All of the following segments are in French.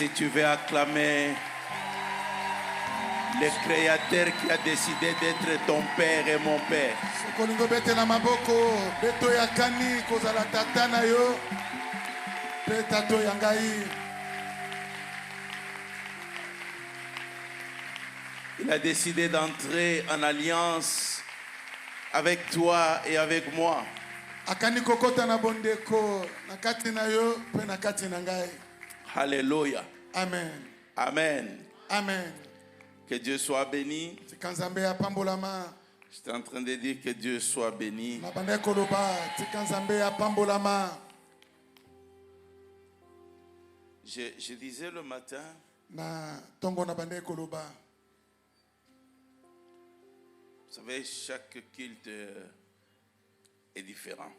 Si tu veux acclamer le Créateur qui a décidé d'être ton Père et mon Père. Il a décidé d'entrer en alliance avec toi et avec moi. Alléluia. Amen. Amen. Amen. Que Dieu soit béni. J'étais en train de dire que Dieu soit béni. Je disais le matin, vous savez, chaque culte est différent.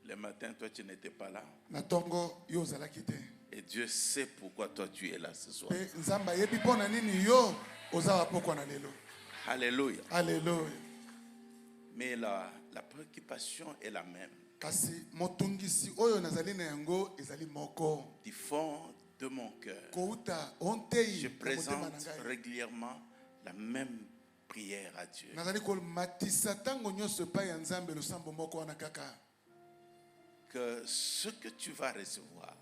Le matin, toi, tu n'étais pas là. Et Dieu sait pourquoi toi, tu es là ce soir. Alléluia. Alléluia. Mais la préoccupation est la même. Du fond de mon cœur, je présente régulièrement la même prière à Dieu. Que ce que tu vas recevoir,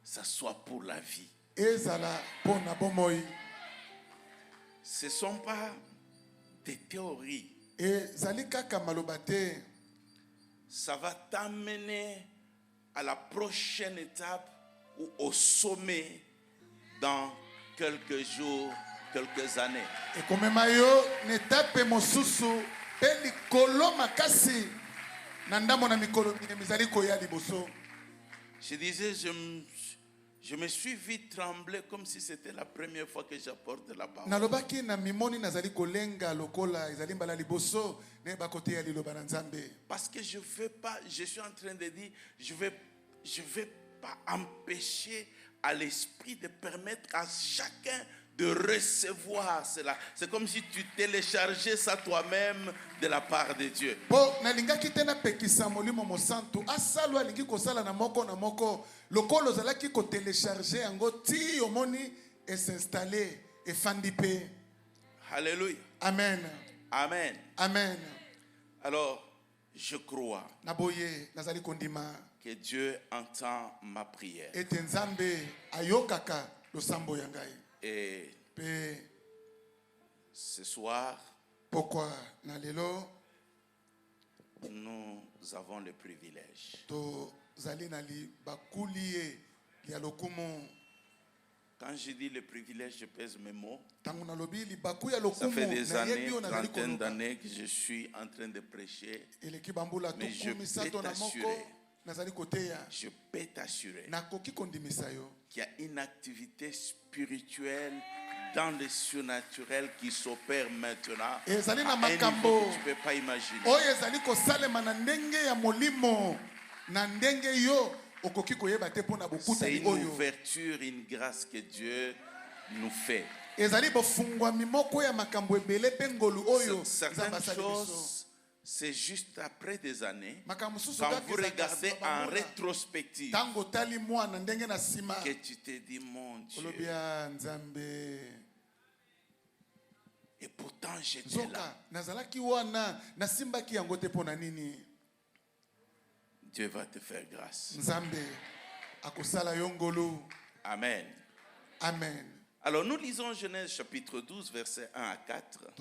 ça soit pour la vie. Ce ne sont pas des théories. Ça va t'amener à la prochaine étape ou au sommet dans quelques jours, quelques années. Je disais, je me suis vite tremblé comme si c'était la première fois que j'apporte la parole. Parce que je suis en train de dire, je vais pas empêcher à l'esprit de permettre à chacun de recevoir cela. C'est comme si tu téléchargeais ça toi-même de la part de Dieu. Alléluia. Amen. Amen. Amen. Alors, je crois que Dieu entend ma prière. Et ce soir, nous avons le privilège. Quand je dis le privilège, je pèse mes mots. Ça fait des années, trentaine d'années que je suis en train de prêcher. Mais je peux t'assurer qu'il y a une activité spirituelle dans le surnaturel qui s'opère maintenant à un niveau que tu ne peux pas imaginer. C'est une ouverture, une grâce que Dieu nous fait. Certaines choses, c'est juste après des années, quand vous regardez en rétrospective, que tu te dis, mon Dieu. Et pourtant, j'étais là. Dieu va te faire grâce. Amen. Amen. Alors nous lisons Genèse chapitre 12, versets 1 à 4.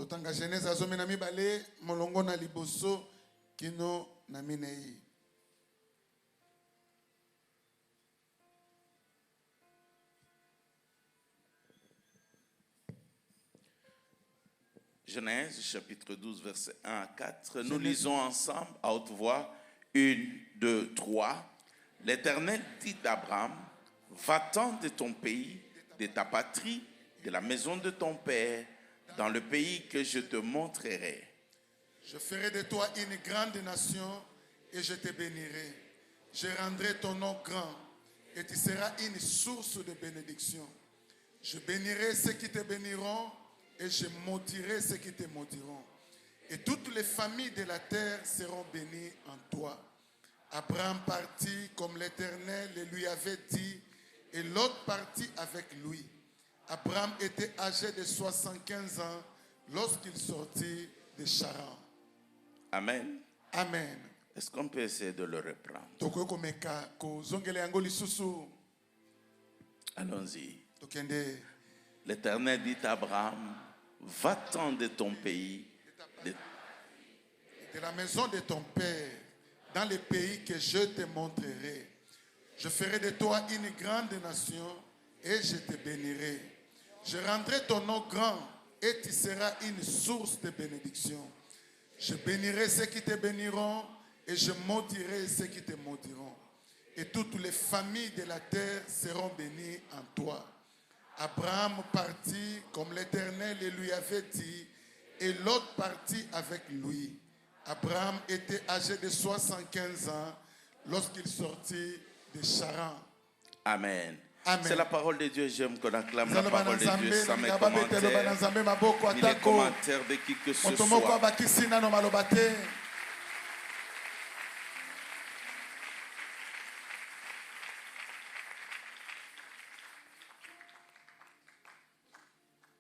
Genèse chapitre 12, versets 1 à 4. Nous lisons ensemble à haute voix. 1, 2, 3. L'Éternel dit d'Abraham, va-t'en de ton pays, de ta patrie, de la maison de ton père, dans le pays que je te montrerai. Je ferai de toi une grande nation et je te bénirai. Je rendrai ton nom grand et tu seras une source de bénédiction. Je bénirai ceux qui te béniront et je maudirai ceux qui te maudiront. Et toutes les familles de la terre seront bénies en toi. Abraham partit comme l'Éternel le lui avait dit, et l'autre partit avec lui. Abraham était âgé de 75 ans lorsqu'il sortit de Charan. Amen. Amen. Est-ce qu'on peut essayer de le reprendre? Tokoki komeka kozongela yango lisusu. Allons-y. Tokende. L'Éternel dit à Abraham, va-t'en de ton pays, De la maison de ton père, dans le pays que je te montrerai. Je ferai de toi une grande nation et je te bénirai. Je rendrai ton nom grand et tu seras une source de bénédiction. Je bénirai ceux qui te béniront et je maudirai ceux qui te maudiront. Et toutes les familles de la terre seront bénies en toi. Abraham partit comme l'Éternel le lui avait dit, et l'autre partit avec lui. Abraham était âgé de 75 ans lorsqu'il sortit de Charan. Amen. Amen. C'est la parole de Dieu. J'aime qu'on acclame la parole de Dieu sans mes commentaires, ni les commentaires de qui que ce soit.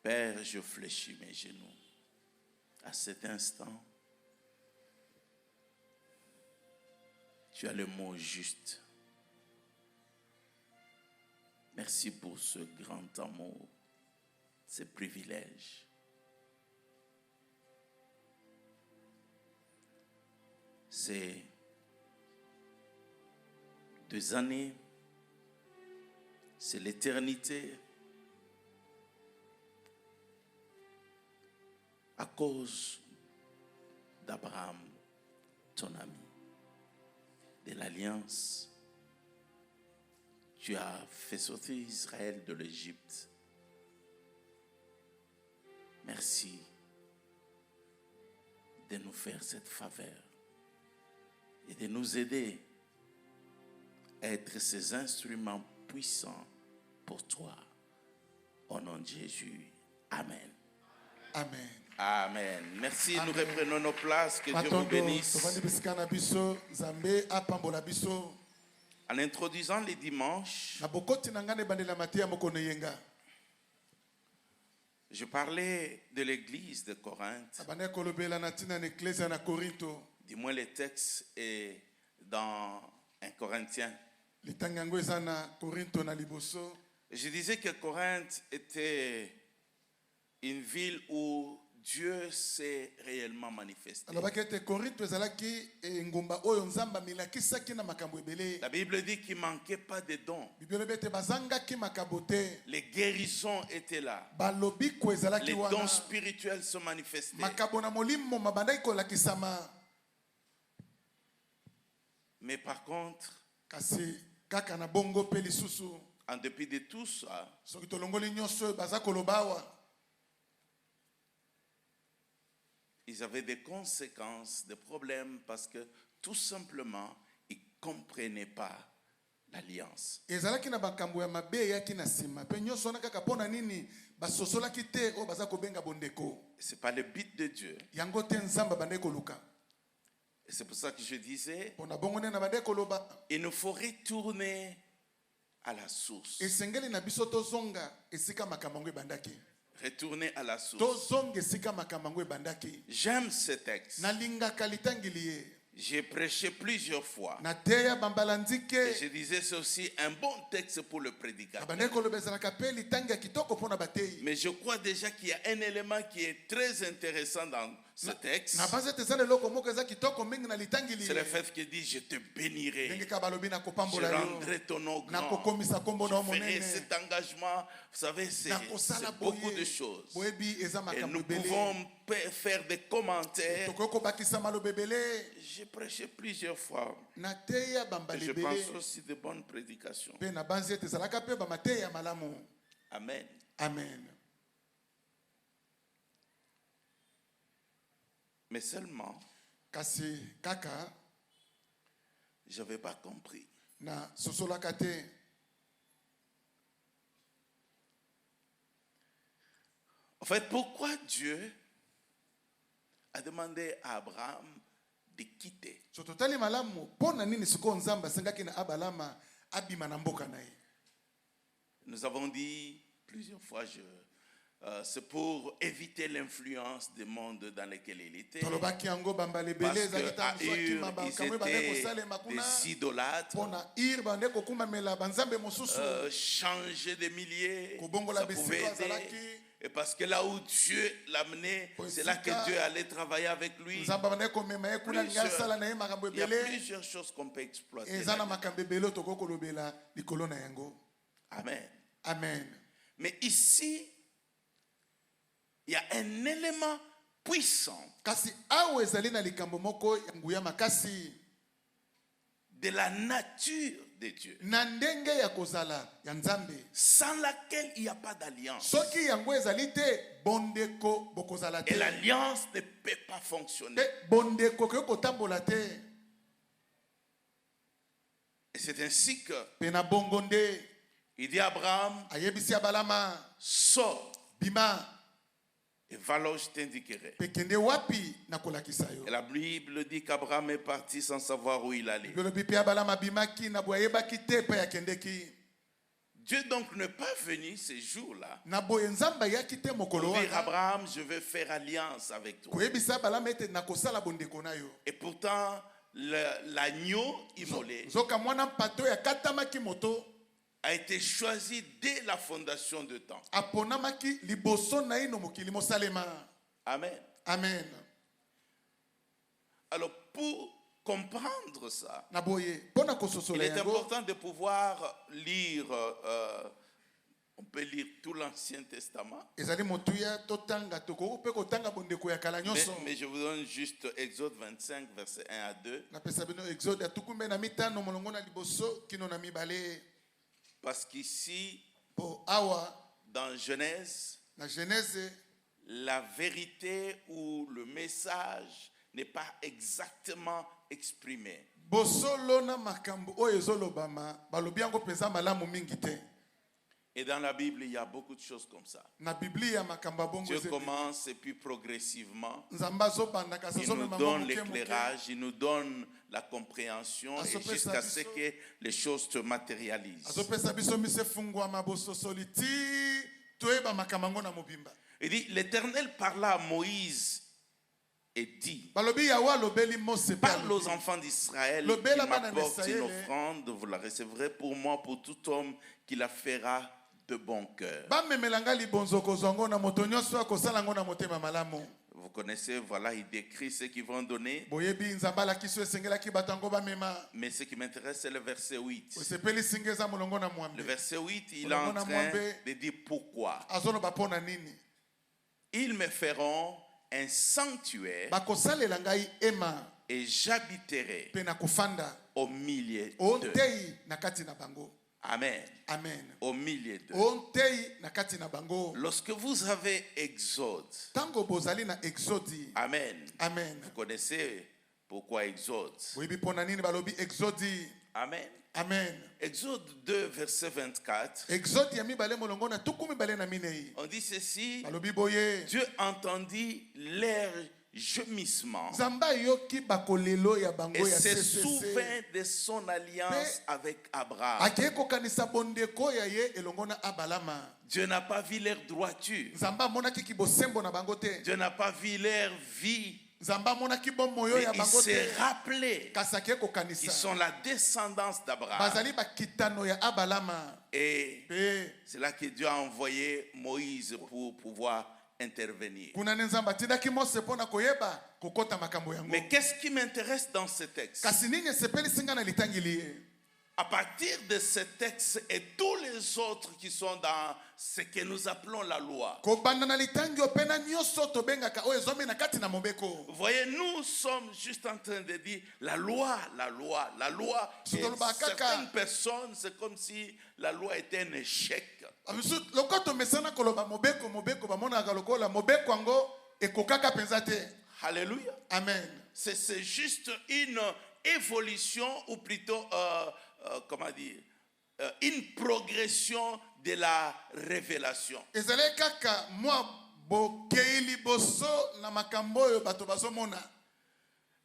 Père, je fléchis mes genoux. À cet instant, tu as le mot juste. Merci pour ce grand amour, ce privilège. Ces 2 années, c'est l'éternité. À cause d'Abraham, ton ami, de l'alliance, tu as fait sortir Israël de l'Égypte. Merci de nous faire cette faveur et de nous aider à être ces instruments puissants pour toi. Au nom de Jésus. Amen. Amen. Amen. Merci, Amen. Nous reprenons nos places. Que Dieu vous bénisse. En introduisant les dimanches, je parlais de l'église de Corinthe. Du moins, le texte est dans 1 Corinthiens. Je disais que Corinthe était une ville où Dieu s'est réellement manifesté. La Bible dit qu'il ne manquait pas de dons. Les guérisons étaient là. Les dons spirituels se manifestaient. Mais par contre, en dépit de tout ça, ils avaient des conséquences, des problèmes, parce que tout simplement, ils ne comprenaient pas l'alliance. Ce n'est pas le but de Dieu. Et c'est pour ça que je disais, il nous faut retourner à la source. Retourner à la source. J'aime ce texte. J'ai prêché plusieurs fois. Et je disais c'est aussi un bon texte pour le prédicateur. Mais je crois déjà qu'il y a un élément qui est très intéressant dans ce texte. C'est le fait qu'il dit je te bénirai. Je rendrai ton nom grand. Je ferai cet engagement. Vous savez, c'est beaucoup de choses. Et nous pouvons faire des commentaires. J'ai prêché plusieurs fois. Et je pense aussi de bonnes prédications. Amen. Amen. Mais seulement, je n'avais pas compris. En fait, pourquoi Dieu a demandé à Abraham de quitter. So totali malamu pona nini siko nzamba sengaki na abalama abima na mboka na ye. Nous avons dit plusieurs fois, c'est pour éviter l'influence du monde dans lequel il était. Tolobaki yango bambale belé Parce ezalita muswaki mabakamwe bande kosalema des kuna idolâtres, pona ir bande kokumamela banzambe mosusu changer des milliers, kobongola ça pouvait bisiko aider. azalaki Et parce que là où Dieu l'amenait, c'est là que Dieu allait travailler avec lui. nzamba bande komema ye kuna nga sala na ye makambo Il y a ebele plusieurs choses qu'on peut exploiter. eza na makambo ebele tokokolobela likolo na yango. Amen. Amen. Mais ici, il y a un élément puissant Kasi awe ezali na likambo moko ya nguya makasi de la nature de Dieu, na ndenge ya kozala ya nzambe sans laquelle il n'y a pas d'alliance. soki yango ezali te bondeko bokozala Et te l'alliance ne peut pas fonctionner. te bondeko koki kotambola te. Et c'est ainsi que Pe na bongo nde il dit à Abraham, ayebisi abalama sors bima et va là où je t'indiquerai. pe kende wapi na kolakisa yo. Et la Bible dit qu'Abraham est parti sans savoir où il allait. Bilobi pe abalama bimaki na boye yebaki te pe ya kendeki. Dieu donc n'est pas venu ces jours-là Na boye nzamba yaki te mokolo pour dire wana Abraham, je vais faire alliance avec toi. koyebisa abalama ete na kosala bondeko na yo. Et pourtant, l'agneau immolé Zoka mwana mpato ya katamaki moto a été choisi dès la fondation de temps. aponamaki liboso na ino mokili mosalema. Amen. Amen. Alors, pour comprendre ça, Na boye pona il kososola est yango important de pouvoir lire, on peut lire tout l'Ancien Testament, ezali motuya totanga toko pe kotanga bondeko ya kala nyonso. mais je vous donne juste Exode 25, versets 1 à 2, Na pesa bino exode atukumbe na mitano molongo na liboso kino na mibale parce qu'ici, po awa dans Genèse, na Genèse la vérité ou le message n'est pas exactement exprimé. bosolo na makambo oyo ezolobama balobi yango peza malamu mingi te. Et dans la Bible, il y a beaucoup de choses comme ça. Na biblia makambo bongo Dieu commence et puis progressivement, nzamba zobanda kasi il nous zomema donne moke moke. l'éclairage, il nous donne la compréhension et jusqu'à ce que les choses se matérialisent. Azopesa biso mise fungwama bososoli ti toyeba makambo yango na mobimba. Il dit, l'Éternel parla à Moïse et dit, Balobi yawa lobeli Mose pe parle alobi. aux enfants d'Israël Le qui bel abana m'apportent une d'Israël, offrande, vous la recevrez pour moi, pour tout homme qui la fera de bon cœur. Bamemelanga libonzo kozongo na moto nyonso akosala ngo na motema malamu. Vous connaissez, voilà, il décrit ce qu'ils vont donner. Boyebi nzamba la kiso esengelaki batango bamema. Mais ce qui m'intéresse, c'est le verset 8. Osepeli singeza molongo na Le mwambe. verset 8, il est en train de dire pourquoi. Azolo bapona nini? Ils me feront un sanctuaire Bakosalela ngai ema et j'habiterai pe na kofanda. au milieu d'eux. Ontei na kati na bango. Amen. Amen. Au milieu d'eux. Ontei na kati na bango. Lorsque vous avez Exode, Tango bozali na exodi. Amen. Amen. Vous connaissez pourquoi Exode. Boyebi pona nini balobi exodi. Amen. Amen. Exode 2, verset 24. Exode ya mibale molongo na tuku mibale na minei. On dit ceci. Balobi boye. Dieu entendit leur gémissement Zamba yoki bakolelo ya bango et ya se CCC. souvint de son alliance avec Abraham. Ake kokanisa bondeko ya ye elongo na abalama. Dieu n'a pas vu leur droiture. Nzamba monaki kibosembo na bango te. Dieu n'a pas vu leur vie. Nzamba monaki bomoyo Mais ya il bango s'est te. rappelé Kasake qu'ils kokanisa. sont la descendance d'Abraham. Bazali bakitano ya abalama. Et Pe c'est là que Dieu a envoyé Moïse pour pouvoir intervenir. kuna nzamba tindaki Mose pona koyeba kokota makambo yango. Mais qu'est-ce qui m'intéresse dans ce texte? Kasi nini sepeli singa na litangili ye. À partir de ce texte et tous les autres qui sont dans ce que nous appelons la loi. Kobanda na litangi opena nyoso tobengaka oyo zomi na kati na mobeko. Vous voyez, nous sommes juste en train de dire la loi, la loi, la loi. Et certaines personnes, c'est comme si la loi était un échec. Lokoto mesana koloba mobeko mobeko bamonaka lokola mobeko ango ekokaka penza te. Alléluia. Amen. C'est juste une évolution ou plutôt, comment dire, une progression de la révélation. Ezale kaka moi bokei liboso na makambo oyo bato bazomona.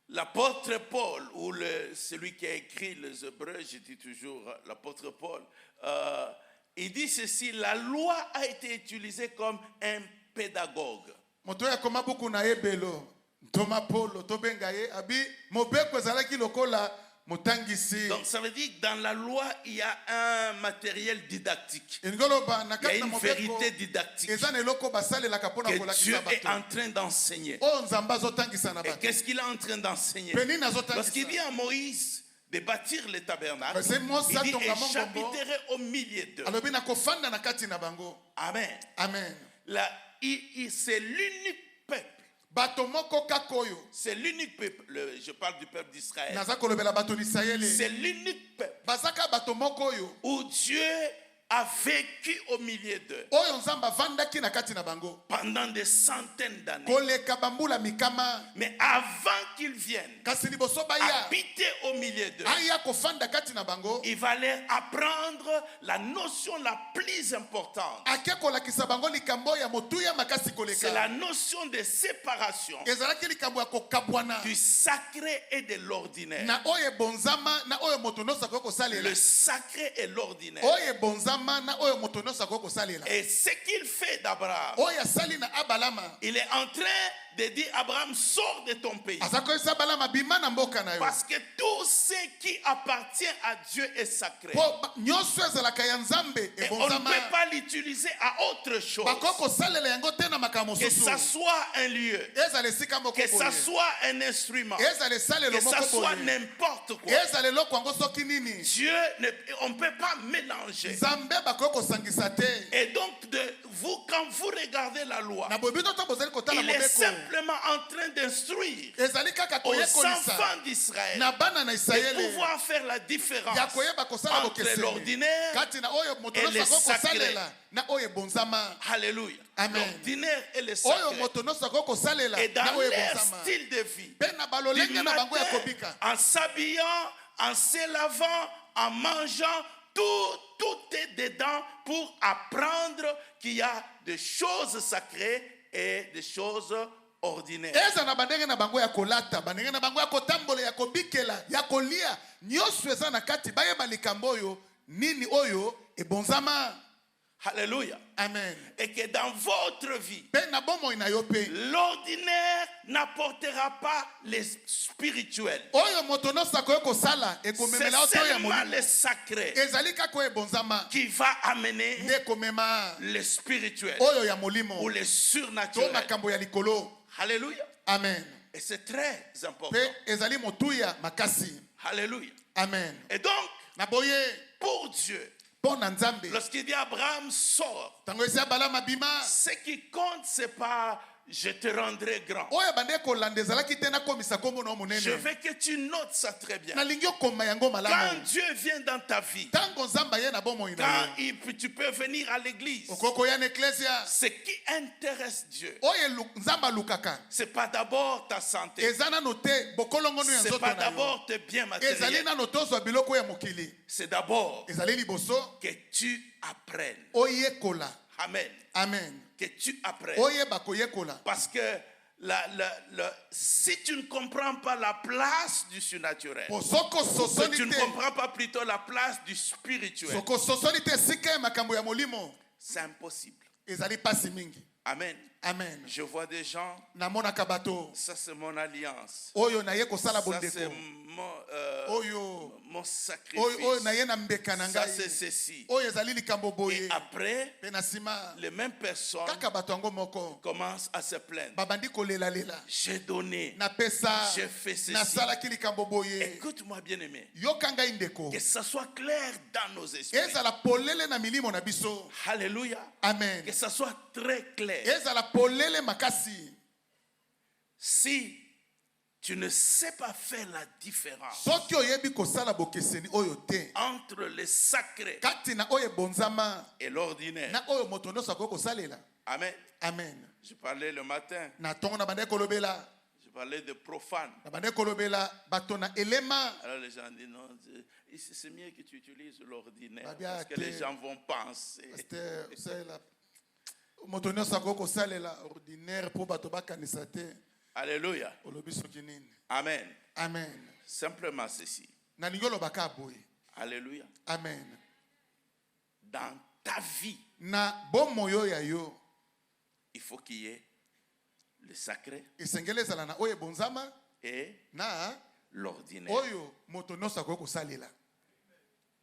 L'apôtre Paul, ou celui qui a écrit les Hébreux, je dis toujours l'apôtre Paul, il dit ceci: la loi a été utilisée comme un pédagogue. Moto ya koma buku na ebelo Thomas Paul tobenga ye abi mobeko ezalaki lokola motangisi. Donc ça veut dire que dans la loi il y a un matériel didactique, il y a une vérité didactique que Dieu est en train d'enseigner. Et qu'est-ce qu'il est en train d'enseigner? Lorsqu'il dit à Moïse de bâtir le tabernacle, il dit: et j'habiterai au milieu d'eux. Amen. Amen. C'est l'unique peuple. C'est l'unique peuple. Je parle du peuple d'Israël. C'est l'unique peuple où Dieu a vécu au milieu d'eux pendant des centaines d'années. Mais avant qu'ils viennent habiter au milieu d'eux, il va leur apprendre la notion la plus importante. C'est la notion de séparation du sacré et de l'ordinaire. Le sacré et l'ordinaire. Et ce qu'il fait d'Abraham, il est en train de dire: Abraham, sors de ton pays. Parce que tout ce qui appartient à Dieu est sacré. Et on ne peut pas l'utiliser à autre chose. Que ça soit un lieu, que ça soit un instrument, que ça soit n'importe quoi. Dieu, on ne peut pas mélanger. Et donc, quand vous regardez la loi, il est simplement en train d'instruire aux enfants d'Israël de pouvoir faire la différence entre l'ordinaire et le sacré. Alléluia. L'ordinaire et le sacré. Et dans leur style de vie, du matin, en s'habillant, en se lavant, en mangeant, tout est dedans pour apprendre qu'il y a des choses sacrées et des choses ordinaires. Alléluia. Amen. Et que dans votre vie, l'ordinaire n'apportera pas les spirituels. C'est seulement le sacré qui va amener le spirituel ou le surnaturel. Alléluia. Amen. Et c'est très important. Alléluia. Amen. Et donc, pour Dieu, lorsqu'il dit Abraham sort, ce qui compte, c'est pas je te rendrai grand. Je veux que tu notes ça très bien. Quand Dieu vient dans ta vie, quand tu peux venir à l'église, ce qui intéresse Dieu, c'est pas d'abord ta santé, c'est pas d'abord tes biens matériels, c'est d'abord que tu apprennes. Amen. Amen. Que tu apprennes. Parce que si tu ne comprends pas la place du surnaturel, si tu ne comprends pas plutôt la place du spirituel, c'est impossible. Amen. Amen. Je vois des gens, ça c'est mon alliance, ça c'est mon sacrifice, ça c'est ceci. Et après, les mêmes personnes commencent à se plaindre. J'ai donné, j'ai fait ceci. Écoute-moi bien aimé, que ça soit clair dans nos esprits. Alléluia. Amen. Que ça soit très clair. Si tu ne sais pas faire la différence entre le sacré et l'ordinaire. Amen. Amen. Je parlais le matin. Je parlais de profane. Alors les gens disent non, c'est mieux que tu utilises l'ordinaire parce que les gens vont penser. moto nyonso akoki kosalela ordinaire mpo bato bakanisa te. Alléluia. Olobi soki nini? Amen. Amen. Simplement ceci. Nalingi olobaka boye. Alléluia. Amen. Dans ta vie, Na bomoi oyo ya yo, il faut qu'il y ait le sacré esengeli ezala na oyo ebonzama et na l'ordinaire. oyo moto nyonso akoki kosalela.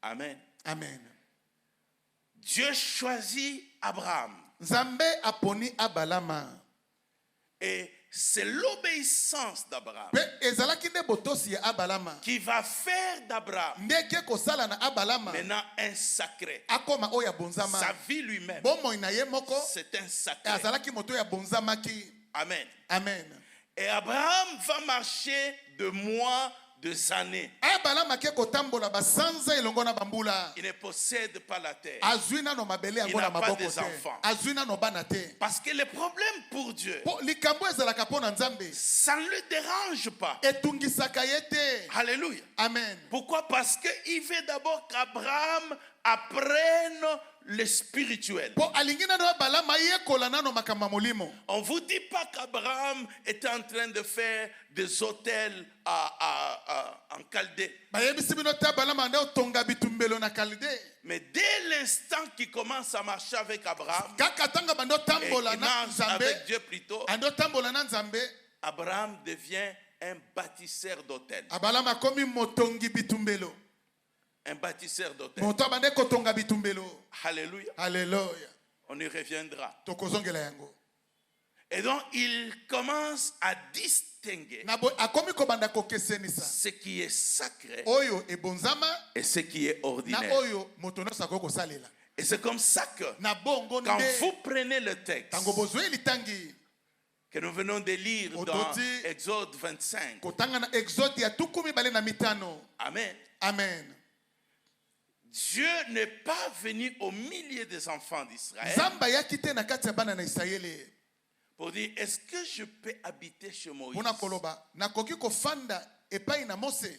Amen. Amen. Dieu choisit Abraham. Nzambe aponi Abalama. Et c'est l'obéissance d'Abraham Pe ezalaki nde botosi ya Abalama qui va faire d'Abraham ndeke kosala na Abalama maintenant un sacré. akoma oyo ya bonzama. Sa vie lui-même, Bomoi na ye moko c'est un sacré. azalaki moto ya bonzamaki. Amen. Amen. Et Abraham va marcher de mois, de années. Abalama ke kotambola basanza elongo na bambula. Il ne possède pas la terre. Azwi nano mabele yango Il n'a na pas maboko des te. enfants. Azwi nano bana te. Parce que le problème pour Dieu, Po likambo ezalaka mpo na Nzambe ça ne le dérange pas. etungisaka ye te. Alléluia. Amen. Pourquoi? Parce qu'il veut d'abord qu'Abraham apprenne le spirituel. Po alingi nano Abalama yekola nano makambo ya molimo. On ne vous dit pas qu'Abraham était en train de faire des hôtels en Chaldée. Bayebisi bino te Abalama nde otonga bitumbelo na Kalde. Mais dès l'instant qu'il commence à marcher avec Abraham, Kaka tanga bando et tambola qu'il na marche Nzambe, avec Dieu plutôt, ando tambola na Nzambe, Abraham devient un bâtisseur d'hôtels. Abalama komi motongi bitumbelo. Un bâtisseur d'hôtels. Moto abande kotonga bitumbelo. Alléluia. Alléluia. On y reviendra. Tokozongela yango. Et donc, il commence à distinguer Na bo akomi kobanda kokesenisa. ce qui est sacré Oyo ebonzama et ce qui est na ordinaire. oyo moto nyonso akoki kosalela. Et c'est comme ça que, Na bongo quand nde vous prenez le texte tango bozwe litangi que nous venons de lire dans Ototi. Exode 25, kotanga na Exode ya tukumi bale na mitano. Amen. Amen. Dieu n'est pas venu au milieu des enfants d'Israël Zamba yaki te na kati ya bana na Israele. pour dire, est-ce que je peux habiter chez Moïse? Pona koloba nakoki kofanda epai na Mose.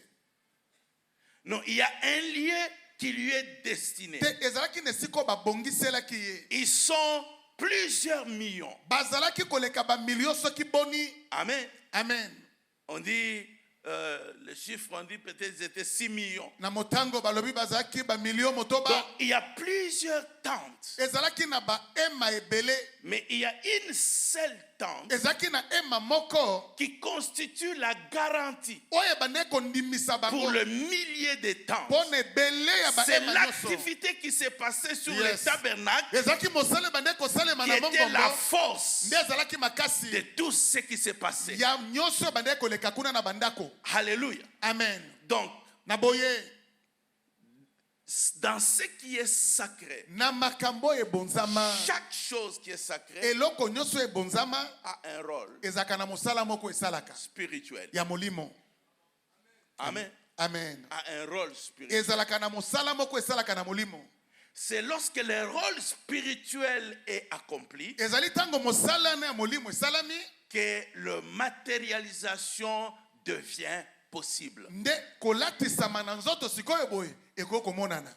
Non, il y a un lieu qui lui est destiné. Te ezalaki na esika oyo babongiselaki ye. Ils sont plusieurs millions. Bazalaki koleka bamilio soki boni. Amen. Amen. On dit, le chiffre, on dit peut-être qu'ils étaient 6 millions. Na motango balobi bazalaki bamilio motoba. Donc, il y a plusieurs tentes. Ezalaki na ba ema ebele. Mais il y a une seule tente Ezalaki na ema moko. qui constitue la garantie Oyo bande kondimisa bango. pour le millier de tentes. Pona ebele ya ba C'est ema nyonso. l'activité qui s'est passée sur Yes. le tabernacle Ezalaki mosale bande kosalema qui na était la mongongo. force Nde ezalaki makasi. de tout ce qui s'est passé. Ya nyonso bande koleka kuna na bandako. Alléluia. Amen. Donc, Na boye dans ce qui est sacré, na makambo ebonzama. chaque chose qui est sacrée Eloko nyonso ebonzama a un rôle ezaka na mosala moko esalaka spirituel. ya molimo. Amen. Amen. A un rôle spirituel. Ezalaka na mosala moko esalaka na molimo. C'est lorsque le rôle spirituel est accompli Ezali tango mosala na ya molimo esalami que la matérialisation devient possible. nde kolatisama na nzoto sikoyo boye ekoki komonana.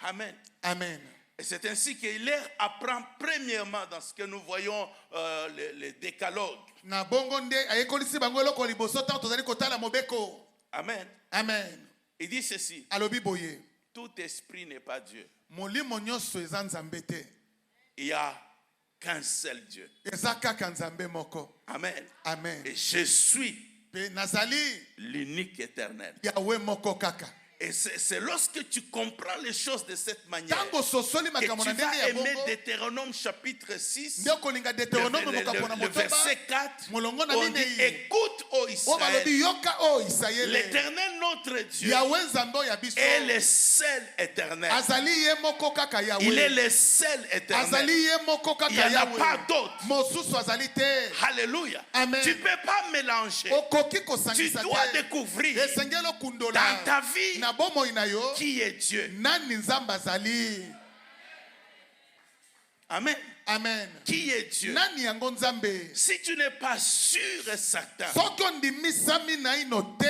Amen. Amen. Et c'est ainsi qu'il leur apprend premièrement dans ce que nous voyons le décalogue. Na bongo nde ayekolisi bango eloko liboso tango tozali kotala mobeko. Amen. Amen. Il dit ceci, Alobi boye tout esprit n'est pas Dieu. molimo nyonso eza nzambe te. Il n'y a qu'un seul Dieu. Eza kaka nzambe moko. Amen. Amen. Et je suis Pe nazali l'unique éternel. Yawe moko kaka. Et c'est lorsque tu comprends les choses de cette manière Tango sosoli que makambo na tu ndenge vas ya aimer bongo. Deutéronome chapitre 6, Nde kolinga Deutéronome mokapo na le motoba. verset 4, Molongo na on mine dit, ye. écoute, ô O Israël, balobi yoka o Israele. l'éternel notre Dieu Yawe nzambe ya biso. est le seul éternel. Azali ye moko kaka Yawe. Il est le seul éternel. Azali ye moko Il n'y kaka en a Yawe. pas d'autre. Mosusu azali te. Alléluia. Amen. Tu ne peux pas mélanger. Okoki Tu kosangisa dois te. découvrir Esengelo kundola. dans ta vie Na bomoi na yo. qui est Dieu. Nani nzambe azali. Amen. Amen. Qui est Dieu? Nani yango nzambe. Si tu n'es pas sûr et certain, Soki ondimisami na ino te.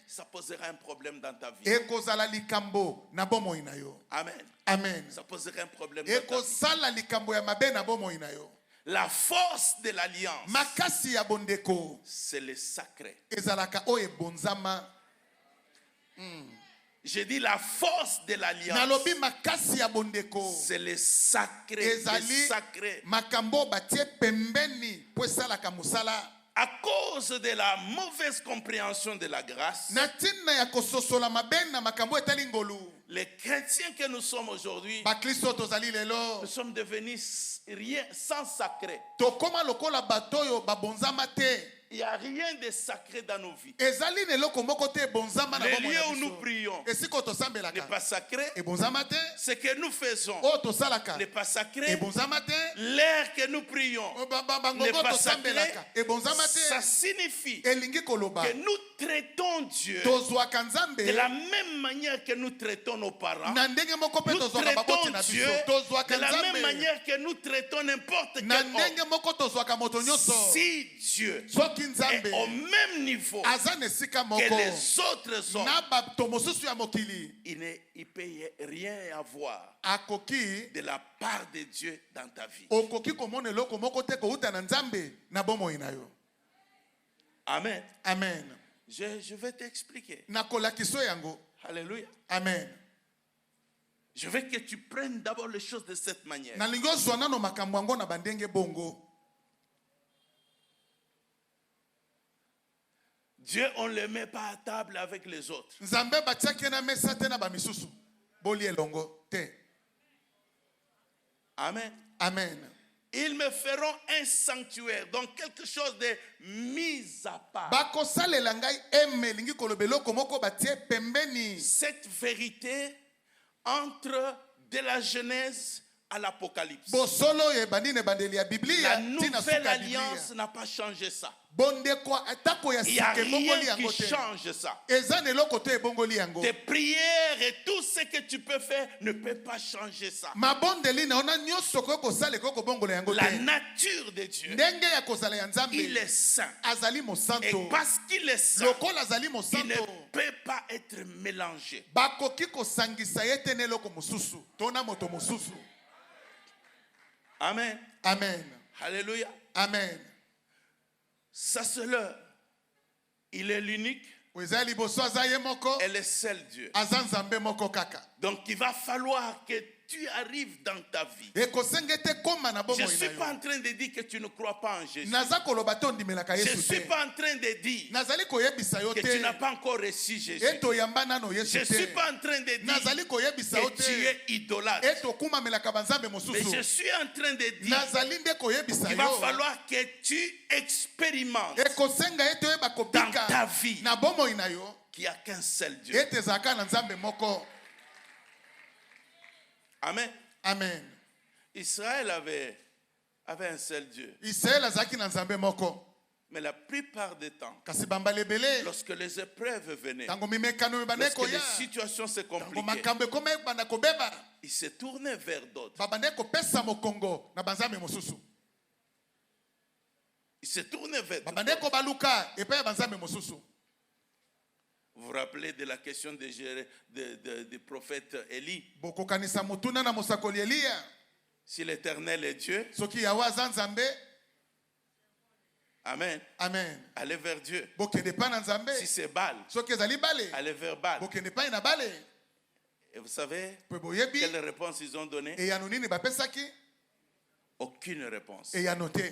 ça posera un problème dans ta vie. Ekozala likambo na bomoi na yo. Amen. Amen. Ça posera un problème dans ta vie. Ekozala likambo ya mabe na bomoi na yo. La force de l'alliance, makasi ya bondeko c'est le sacré. ezalaka oyo ebonzama. J'ai dit la force de l'alliance, Nalobi makasi ya bondeko c'est le sacré. Le ezali sacré. makambo batie pembeni po esalaka mosala. À cause de la mauvaise compréhension de la grâce, Na ntina ya kososola mabe na makambo etali ngolu. les chrétiens que nous sommes aujourd'hui, Bakristo tozali lelo nous sommes devenus rien sans sacré. tokoma lokola bato oyo babonzama te. Il n'y a rien de sacré dans nos vies. Ezali leloko moko te ebonzama na Le bomoi lieu na où nous biso. prions Esika n'est tosambelaka pas sacré. ebonzama te. Ce que nous faisons Oyo tosalaka n'est pas sacré. ebonzama te. L'air que nous prions Bangongo n'est pas tosambelaka sacré. ebonzama Ça te. signifie Elingi koloba que nous traitons Dieu tozwaka nzambe de la même manière que nous traitons nos parents. na ndenge moko pe Nous tozwaka baboti traitons na Dieu biso. Tozwaka de la même nzambe manière que nous traitons n'importe quel na homme. ndenge moko tozwaka moto nyonso. Si Dieu Soki est nzambe au même niveau aza na esika que moko les autres hommes, na bato mosusu ya mokili il peut rien avoir akoki de la part de Dieu dans ta vie. okoki komona eloko moko te kouta na nzambe na bomoi na yo. Amen. Amen. Je vais t'expliquer. Nakolakiso yango. Alléluia. Amen. Je veux que tu prennes d'abord les choses de cette manière. Nalingi ozwa nano makambo yango na bandenge bongo. Dieu, on ne le met pas à table avec les autres. Nzambe batiaki na mesa te na bamisusu. Boli elongo te. Amen. Amen. Ils me feront un sanctuaire, donc quelque chose de mis à part. Bakosalela ngai eme lingi koloba eloko moko batie pembeni. Cette vérité entre de la Genèse à l'Apocalypse. Bosolo ye bandine bandeli ya La Biblia tina nouvelle suka alliance Biblia. n'a pas changé ça. Bonde kwa atako ya Il n'y a sike bongoli rien yango qui te. change ça. Eza ne eloko te ebongoli yango. Tes prières et tout ce que tu peux faire ne peut pas changer ça. Mabondeli na ona nyonso ko kosala ko bongola yango La te. nature de Dieu, Ndenge ya kozala ya nzambe. il est saint. Azali Et mosanto. parce qu'il est saint, Lokola azali il ne mosanto. peut pas être mélangé. Bakoki kosangisa ye te na eloko mosusu. Tona moto mosusu. Amen. Amen. Alléluia. Amen. Ça c'est l'heure. Il est l'unique Weza liboso aza ye moko. et le seul Dieu. Aza nzambe moko kaka. Donc il va falloir que tu arrives dans ta vie. Ekosenge te koma na Je bomoi ne suis na pas yo. en train de dire que tu ne crois pas en Jésus. Naza koloba te ondimelaka Je ne Yesu suis te. pas en train de dire Nazali koyebisa yo que tu te. n'as pas encore reçu Jésus. Eto yamba nano Je Yesu ne suis te. pas en train de dire Nazali koyebisa yo que tu te. es idolâtre. Eto kumamelaka banzambe Mais mosusu. je suis en train de dire Nazali nde koyebisa qu'il va yo. falloir que tu expérimentes Ekosenga ete oyeba dans ta kobika vie na bomoi na yo. qu'il n'y a qu'un seul Dieu. Ete ezalaka na nzambe moko. Amen. Amen. Israël avait un seul Dieu. Israel azalaki na nzambe moko. Mais la plupart des temps, Kasi bambala ebele. lorsque les épreuves venaient, Tango mimekano mibanda lorsque les ekoya. situations se Tango compliquaient, makambo ekoma ebanda kobeba. ils se tournaient vers d'autres. Babanda kopesa mokongo na banzambe mosusu. Ils se tournaient vers d'autres. Babanda kobaluka epai ya banzambe mosusu. Vous vous rappelez de la question du prophète Élie. Bokokanisa mutuna na mosakoli Eliya. Si l'Éternel est Dieu, Soki yawe aza nzambe. Amen. Amen. Allez vers Dieu. Bokende pa na nzambe. Si c'est Baal, Soki ezali bale. allez vers Baal. Bokende pa na bale. Et vous savez Pe boyebi. quelle réponse ils ont donnée? Eyano nini bapesaki. Aucune réponse. Eyano te.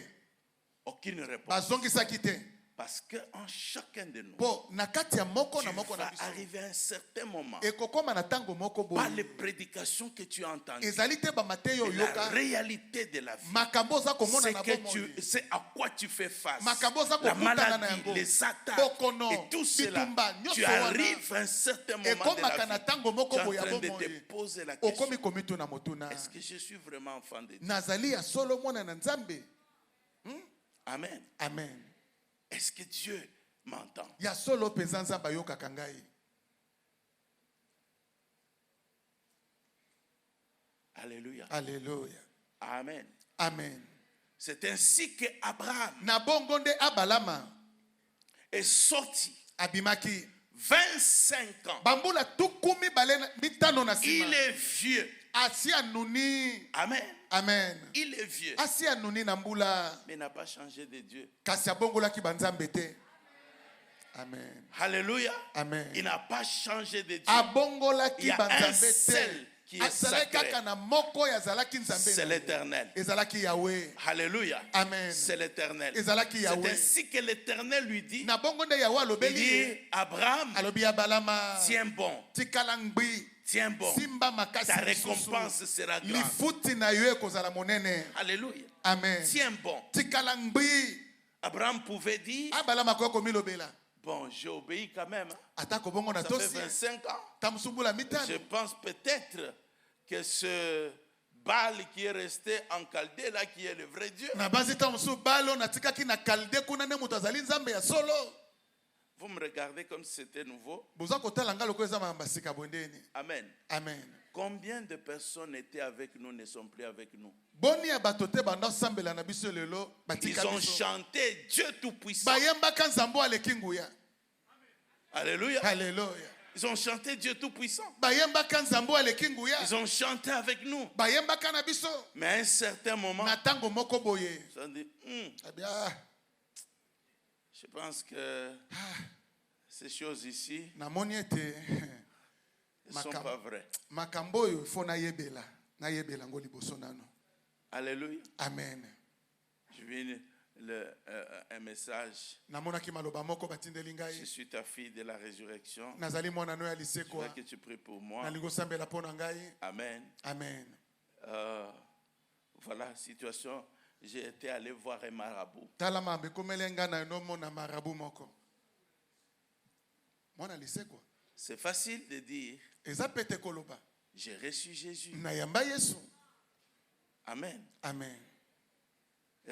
Aucune réponse. Bazongisaki te. Parce qu'en chacun de nous, Po na kati ya moko na tu moko na vas biso. arriver à un certain moment, Ekokoma na tango moko par boye. les prédications que tu as entendues, Ezali te ba mateyo la yoka. réalité de la vie, Makambo za komona na c'est bomoi. c'est à quoi tu fais face. Makambo za La kokutana na maladie, yango. les attaques Bokono, et tout cela. bitumba, nyonso Tu wana. arrives à un certain moment de Ekomaka la na vie. tango moko Tu es en boya train de bomoi. te poser la question. Okomi komitu na motuna. Est-ce que je suis vraiment enfant de Dieu? Nazali ya solo mwana na nzambe. Amen. Amen. Est-ce que Dieu m'entend? Ya solo penza nzambe ayokaka ngai. Alléluia. Alléluia. Amen. Amen. C'est ainsi que Abraham Na bongo nde abalama est sorti abimaki. 25 ans. Bambula tukumi bale mitano na Il sima. est vieux. Asi anuni. Amen. Amen. Il est vieux, Asi anuni na mbula. mais n'a pas changé de Dieu. Kasi abongola ki banzambe te. Amen. Alléluia. Amen. Il n'a pas changé de Dieu. Abongola Il ki y a un banzambe seul te. qui est sacré. C'est l'Éternel. Ezalaki Yahweh. Alléluia. Amen. C'est l'Éternel. Ezalaki C'est Yahweh. ainsi que l'Éternel lui dit. Na bongo nde Yahweh Il alobeli. dit, Abraham, Alobi ya balama. tiens bon. Tikala ngbi. Tiens bon. Simba makasi. Ta lisusu. récompense sera grande. Lifuti na yo ekozala monene. Alléluia. Amen. Tiens bon. Tikala ngbi. Abraham pouvait dire, Abalama ko komilobela. bon, j'ai obéi quand même. Atako bongo na Ça fait tosi. 25 ans. Tamsumbula mitano. Je pense peut-être que ce Baal qui est resté en Chaldée là, qui est le vrai Dieu. Na bazi tamsu balo na tikaki na kalde kuna ne mutazali nzambe ya solo. Vous me regardez comme si c'était nouveau. Boza kotala ngalo ko eza mambasika bondeni. Amen. Amen. Combien de personnes étaient avec nous ne sont plus avec nous? Boni ya batote banda sambela na biso lelo batika Ils ont biso. chanté Dieu Tout-Puissant. Bayemba kanzambo alekinguya. Alléluia. Hallelujah. Ils ont chanté Dieu Tout-Puissant. Bayemba kanzambo alekinguya. Ils ont chanté avec nous. Bayemba kana biso. Mais à un certain moment, Na tango moko boye. ils ont dit, Eh bien, je pense que ces choses ici na moni ete ne sont pas vraies. makambo oyo ifo na yebela. Na yebela ngo liboso nano. Alléluia. Amen. Je viens un message. Namonaki maloba moko batindeli Je ngai. suis ta fille de la résurrection. Nazali mwana no ya Je lisekwa. veux que tu pries pour moi. Nalingo sambela pona ngai. Amen. Amen. Voilà la situation. J'ai été allé voir un marabout. Tala mambe komele nga na no mona marabu moko. Mwana lisekwa. C'est facile de dire, Eza pete koloba. j'ai reçu Jésus. Na yamba Yesu. Amen. Amen.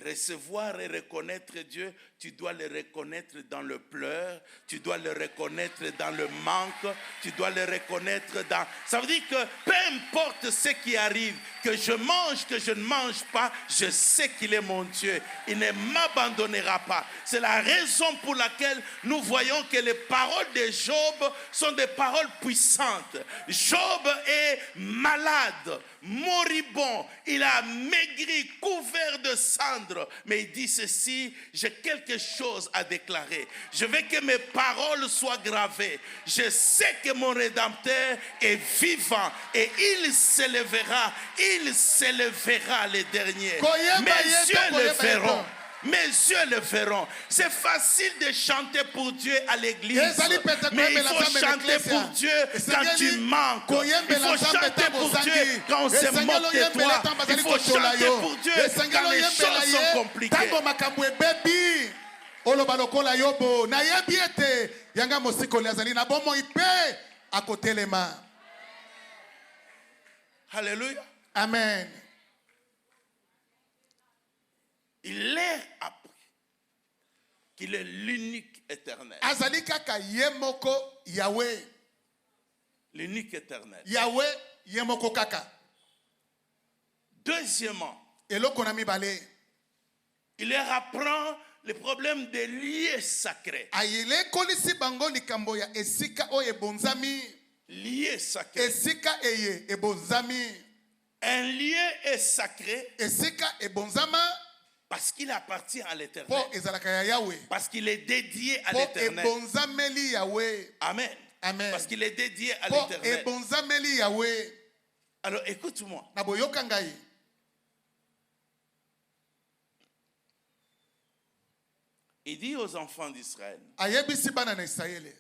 Recevoir et reconnaître Dieu, tu dois le reconnaître dans le pleur, tu dois le reconnaître dans le manque, tu dois le reconnaître dans... Ça veut dire que peu importe ce qui arrive, que je mange, que je ne mange pas, je sais qu'il est mon Dieu. Il ne m'abandonnera pas. C'est la raison pour laquelle nous voyons que les paroles de Job sont des paroles puissantes. Job est malade, moribond, il a maigri, couvert de cendres, mais il dit ceci, j'ai quelque chose à déclarer. Je veux que mes paroles soient gravées. Je sais que mon Rédempteur est vivant et il s'élèvera les derniers. Mes yeux le verront. Mes yeux le verront. C'est facile de chanter pour Dieu à l'église. Mais il faut chanter pour Dieu quand tu manques. Il faut chanter pour Dieu quand on se moque de toi. Il faut chanter pour Dieu quand les choses sont compliquées. Alléluia. Amen. Il est appris qu'il est l'unique éternel. Azali kaka yemoko Yahweh. L'unique éternel. Yahweh yemoko kaka. Deuxièmement, Eloko na mibale. il leur apprend le problème des lieux sacrés. Ayele kolisi bango likambo ya esika oye bonzami. Lieux sacrés. Esika eye ebonzami. Un lieu est sacré Esika ebonzama. parce qu'il appartient à l'éternel. Po ezalaka ya Yahweh. Parce qu'il est dédié à Po l'éternel. ebonzameli Yahweh. Amen. Amen. Parce qu'il est dédié à Po l'éternel. ebonzameli Yahweh. Alors écoute-moi. Na boyoka ngai. Il dit aux enfants d'Israël, Ayebisi bana na Israele.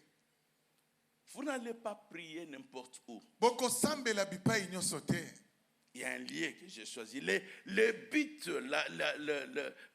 vous n'allez pas prier n'importe où. Boko sambela bipai nyonso te. Il y a un lieu que j'ai choisi. Le but,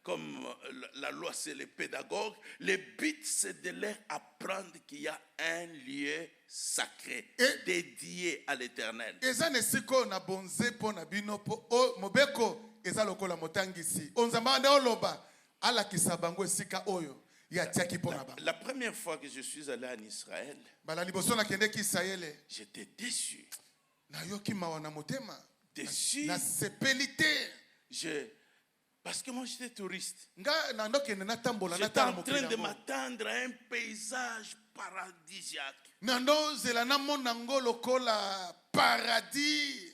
comme la loi, c'est les pédagogues. Le but, c'est de leur apprendre qu'il y a un lieu sacré dédié à l'éternel. Eza nesiko na bonze po na bino po o mobeko eza lokola motangisi. Onzamba nde oloba ala kisabango esika oyo ya tiaki po na ba. La première fois que je suis allé en Israël, Bala liboso na kende ki Israele. j'étais déçu. Na yoki mawa na motema. Déçu. Na sepelité. Parce que moi j'étais touriste. Nga na ndoke na tambola na J'étais tala en train de mokili. m'attendre à un paysage paradisiaque. Na ndo zela na monango lokola paradis.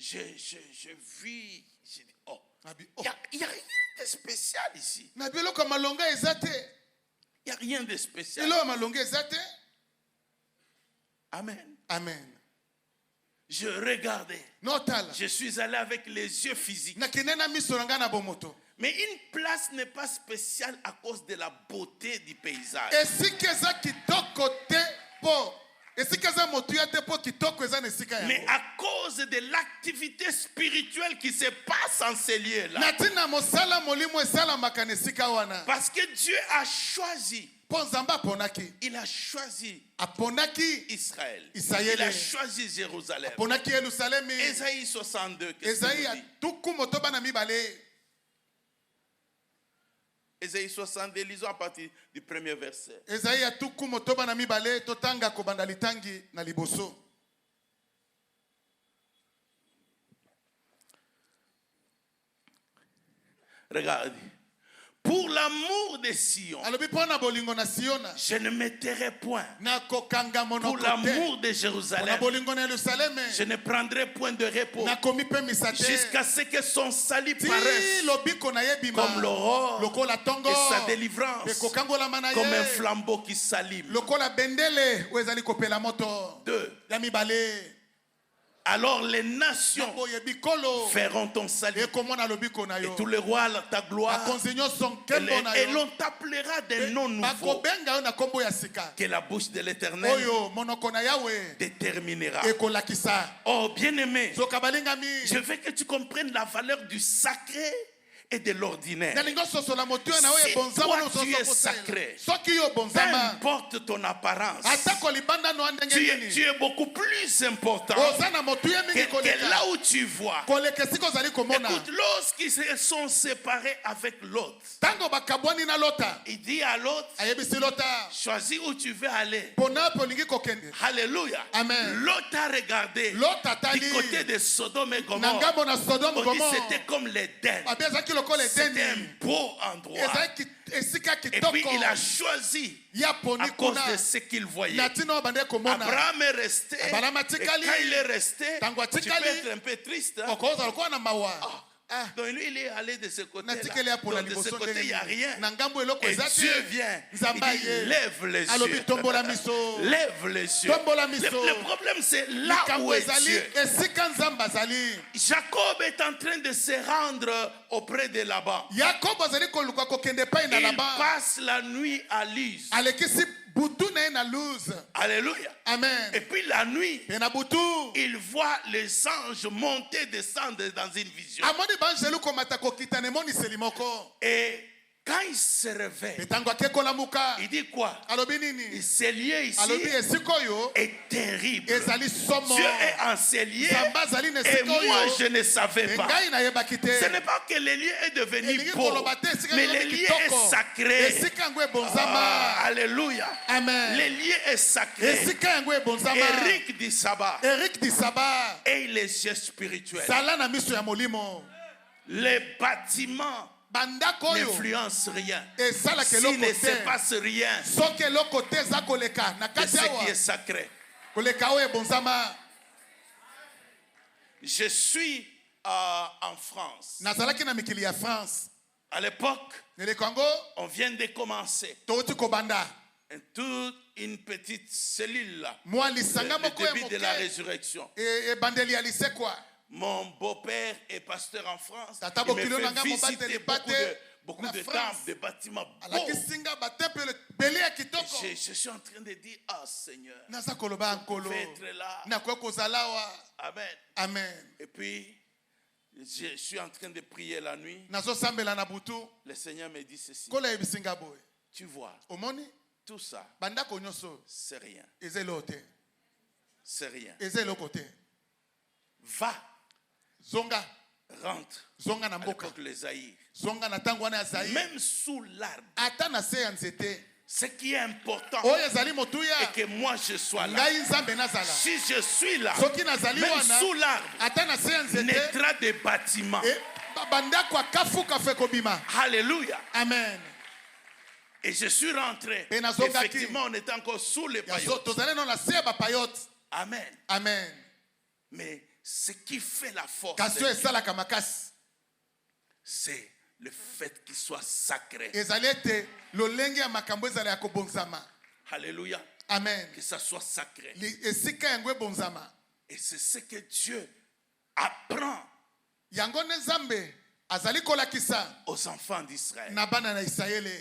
j'ai vu, j'ai dit, oh, Nabi, il n'y a rien de spécial ici. Nabi eloko malonga ezate. Il n'y a rien de spécial. Eloko malonga ezate. Amen. Amen. Je regardais. Notala. Je suis allé avec les yeux physiques. Nakinena misolanga na bomoto. Mais une place n'est pas spéciale à cause de la beauté du paysage. Esikeza kitoko te po. Esikeza motuya te po kitoko eza na esika yango. Mais à cause de l'activité spirituelle qui se passe en ces lieux-là. Natina mosala molimo esala makana esika wana. Parce que Dieu a choisi. Po nzamba aponaki. Il a choisi Aponaki Israël. Israël. Il a choisi Jérusalem. Aponaki Yerusalem. Ésaïe 62. Esaïe tuku motoba na mibale. Ésaïe 62, lisons à partir du premier verset. Esaïe tuku motoba na mibale totanga kobanda litangi na liboso. Regarde. Pour l'amour de Sion, Alobi pona bolingo na Siona. je ne me tairai point. Na kokanga Pour monoko te. l'amour de Na Jérusalem, bolingo na Yerusalem. je ne prendrai point de repos Na komi pe misate. jusqu'à ce que son salut Ti paraisse lobiko na yebima. comme l'aurore Lokola tongo. et sa délivrance Pe kokangola manaye. comme un flambeau qui s'allume. Lokola bendele wezali kopela moto. 2. Ya mibale. Alors les nations Boye bikolo. feront ton salut E komona lobiko na et yo. tous les rois ta gloire Akonzinyo son kembo na et yo. l'on t'appellera des noms nouveaux Bakobenga yo na kombo ya sika. que la bouche de l'Éternel Oyo monoko na Yahweh. déterminera. Ekolakisa. Oh bien-aimé, Soka balingami. je veux que tu comprennes la valeur du sacré et de l'ordinaire. Nalingo sosola motuya na oye Si bonzama toi no tu es soso sacré, soki yo peu bonzama. importe ton apparence, Atako libanda no andenge tu nini. es beaucoup plus important Ozana motuya mingi que koleka. là où tu vois. Koleke siko zali komona. Écoute, lorsqu'ils se sont séparés avec l'autre, Tango bakabwani na lota. il dit à l'autre, Ayebisi lota. choisis où tu veux aller. Pona polingi kokende. Alléluia. Amen. L'autre a regardé Lota du tali. côté de Sodome et Gomorrhe. Nangamo na Sodome On dit Gomorrhe. c'était comme l'Éden. Abeza ki lokole C'était un deni. beau endroit. Ezaki esika Et kitoko. puis il a choisi Ya à poni cause kuna. de ce qu'il voyait. Natina bande komona. Abraham est resté. Abraham Et quand atikali. il est resté, Tango tu peux atikali. être un peu triste. Hein? Okoza lokona na mawa. Ah. Donc lui, il est allé de ce côté-là. Natikeli ya pona Donc de ce liboso côté, il n'y a rien. Nangambo eloko Et ezati. Dieu vient. Il Nzamba dit, ye. lève les Alobi yeux. tombola miso. Lève les yeux. Tombola miso. Le problème, c'est là où Likambo est ezali Dieu. esika nzamba zali. Jacob est en train de se rendre auprès de Laban. Yakobo azali koluka kokende pai na Il Laban. passe la nuit à Luz. Alekisi butu na ye na lose. Alléluia. Amen. Et puis la nuit, Pe na butu. il voit les anges monter, descendre dans une vision. Amoni banjelu komata kokita ne moni selimoko. Et quand il se réveille, Petango akekola muka. il dit quoi? Alobi nini? Ce lieu Alobi ici esiko yo. est terrible. Ezali somo. Dieu est en ces lieux Zamba zali na et esiko moi yo. je ne savais pas. Ngai na yebaki te. Ce n'est pas que le lieu est devenu Elingi beau, koloba te esika mais yo le lieu kitoko. est sacré. Esika yango ebonzama. Ah, alléluia. Amen. Le lieu est sacré. Esika yango ebonzama. Eric dit Saba. Eric Disaba. Et les yeux spirituels. Sala na miso ya molimo. Les bâtiments Bandako oyo. n'influencent rien. Esala S'il keloko ne se te. passe rien Soki eloko te eza koleka na de kati ce qui awa. est sacré. Koleka oyo ebonzama. Je suis en France. Nazalaki na mikili ya France. À l'époque, Neleko yango on vient de commencer touti kobanda. toute une petite cellule là. Mwa lisanga Le moko ya début de la moke. résurrection. Ebandeli ya lisekwa. Mon beau-père est pasteur en France. Tata Il me Bokilo fait nanga visiter mobateli beaucoup bate beaucoup na de France. temples, de bâtiments beaux. Alakisinga batempele bele ya kitoko. Je suis en train de dire, ah Seigneur, Naza koloba nkolo. je vais être là. Nakoya kozala wa. Amen. Amen. Et puis, je suis en train de prier la nuit. Nazosambela na butu. Le Seigneur me dit ceci. Kola yebisinga boye. Tu vois, Omoni? tout ça, Bandako nyonso. c'est rien. Eza eloko te. C'est rien. Eza eloko te. Va, Zonga. rentre. Zonga na À mboka. l'époque, les Zaïre. Zonga na tango wana ya Zaïre. Même sous l'arbre, Ata na se ya nzete. ce qui est important, Oyo ezali motuya. et que moi je sois là. Ngai nzambe nazala. Si je suis là, Soki nazali même wana. sous l'arbre, Ata na se ya nzete. naîtra des bâtiments. Bandako akafuka fe kobima. Alléluia. Amen. Et je suis rentré. Et nazongaki. Effectivement, on était encore sous les Yazo paillotes. tozali na se ya bapayote. Amen. Amen. Mais ce qui fait la force, kasio esalaka makasi c'est le fait qu'il soit sacré. ezali ete lolenge ya makambo ezala ya kobonzama. Alléluia. Amen. Que ça soit sacré. Esika yango ebonzama. Et c'est ce que Dieu apprend yango ne nzambe azali kolakisa aux enfants d'Israël. na bana na Israele.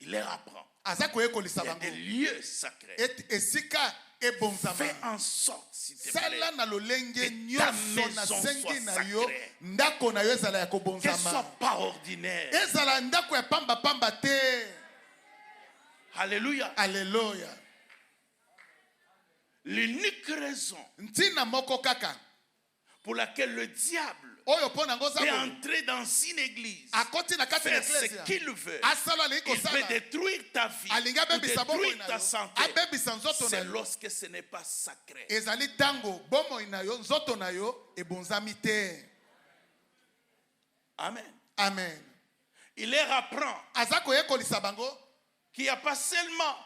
Il leur apprend. Aza koyekolisa Il y a bango des lieux sacrés. esika ebonzama. Fais en sorte, s'il te plaît, sala na lolenge que ta nyonso na maison sengi soit na yo sacrée. ndako na yo ezala ya qu'elle kobonzama. soit pas ordinaire. ezala ndako ya pamba pamba te. Alléluia. Alléluia. L'unique raison ntina moko kaka pour laquelle le diable oyo pona ngo peut zambo entrer dans une église, akoti na kati ya faire ce eklezia qu'il veut, asala ali il peut kosala détruire ta vie, alinga ou bebisa bomoi détruire na ta yo santé. abebisa nzoto na C'est yo lorsque ce n'est pas sacré. ezali tango bomoi na yo nzoto na yo ebonzami te. Amen. Amen. Il leur apprend aza koyekolisa bango qu'il n'y a pas seulement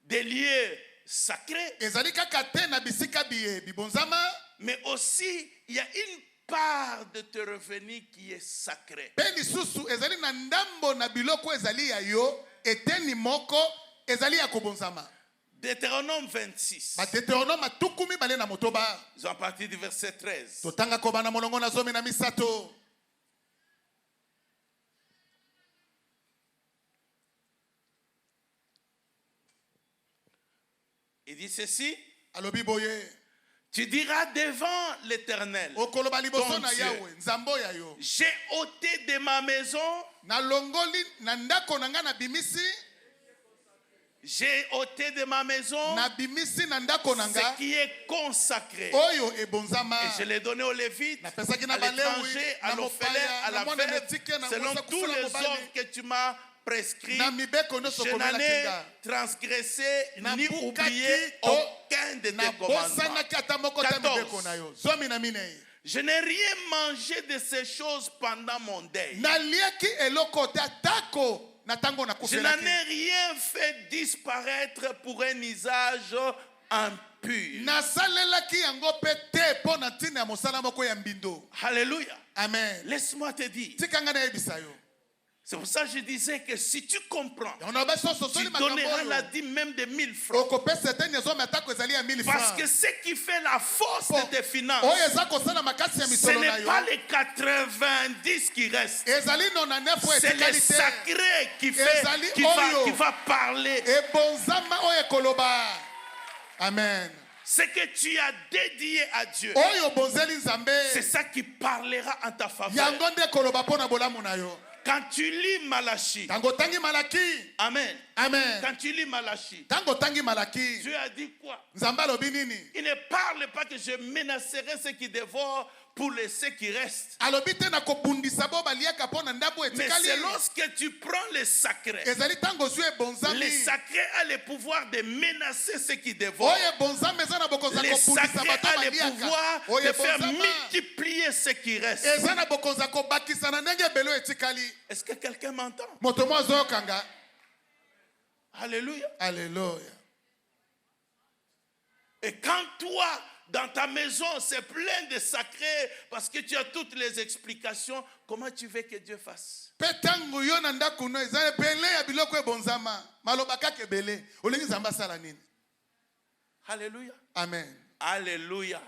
des lieux sacrés, ezali kaka te na bisika biye bibonzama, mais aussi il y a une part de tes revenus qui est sacrée. pe lisusu ezali na ndambo na biloko ezali ya yo eteni moko ezali ya kobonzama. Deutéronome 26. Deutéronome tukumi bale na motoba. Ils ont parti du verset 13. Totanga koba na molongo na zomi na misato. Il dit ceci. Alobi boye. Tu diras devant l'Éternel, Okoloba liboso ton na Dieu, Yahweh, nzambo ya yo. j'ai ôté de ma maison, Na longoli na ndako na nga na bimisi, j'ai ôté de ma maison na bimisi na ndako na nga ce qui est consacré. oyo ebonzama. Et je l'ai donné aux Lévites, Na pesaki à na balewi, l'étranger, à na l'orphelin, mopaya, à na la mwana veuve, metike, na selon mwasa tous kufula les mobali. ordres que tu m'as prescrits. Na mibeko nyonso Je komela n'en ai kinga. transgressé Na ni bukaki oublié to aucun de na tes commandements. bosanaki ata moko te 14. mibeko na yo. Zomi na minei. Je n'ai rien mangé de ces choses pendant mon deuil. Naliaki eloko te atako na tango na Je n'en kufelaki. ai rien fait disparaître pour un usage impur. Nasalelaki yango pe te mpo na ntina ya mosala moko ya mbindo. Alléluia. Amen. Laisse-moi te dire. Tikanga na yebisa yo. C'est pour ça que je disais que si tu comprends, On a besoin de tu sosoli donneras makambo la oyo. dîme même de 1000 francs. Okopesa te nyezo matako ezali ya 1000 Parce francs. que ce qui fait la force de tes finances, Oyo eza kosala makasi ya ce misolo na n'est yo. pas les 90 qui restent. Ezali 99 oyo C'est le etikali te. sacré Ezali qui oyo. va parler. Ebonzama oyo ekoloba. Amen. Ce que tu as dédié à Dieu, Oyo bonzeli nzambe. c'est ça qui parlera en ta faveur. Yango nde ekoloba mpo na bolamu na yo. Quand tu lis Malachie, Tango tangi Malaki. Amen. Amen. Quand tu lis Malachie, Tango tangi Malaki. Dieu a dit quoi? Nzambe alobi nini? Il ne parle pas que je menacerai ceux qui dévorent pour laisser qui restent. Alobi te na kobundisa bo baliaka mpo na ndambo Mais etikali. c'est lorsque tu prends les sacrés. Ezali tango zwi ebonzami. Les sacrés ont le pouvoir de menacer ceux qui dévorent. Oyo ebonzami eza na bokonzi ya Les kobundisa sacrés bato ont le baliaka. pouvoir Oyo de faire ebonzama multiplier ceux qui restent. eza na bokonzi ya kobakisa na ndenge ebelo etikali. Est-ce que quelqu'un m'entend? Moto mo azoyokanga. Alléluia. Alléluia. Et quand toi, dans ta maison, c'est plein de sacrés, parce que tu as toutes les explications, comment tu veux que Dieu fasse? Pe tango yo na ndako no eza ebele ya biloko ebonzama. Maloba kaka ebele. Olingi nzambe asala nini? Alléluia. Amen. Alléluia.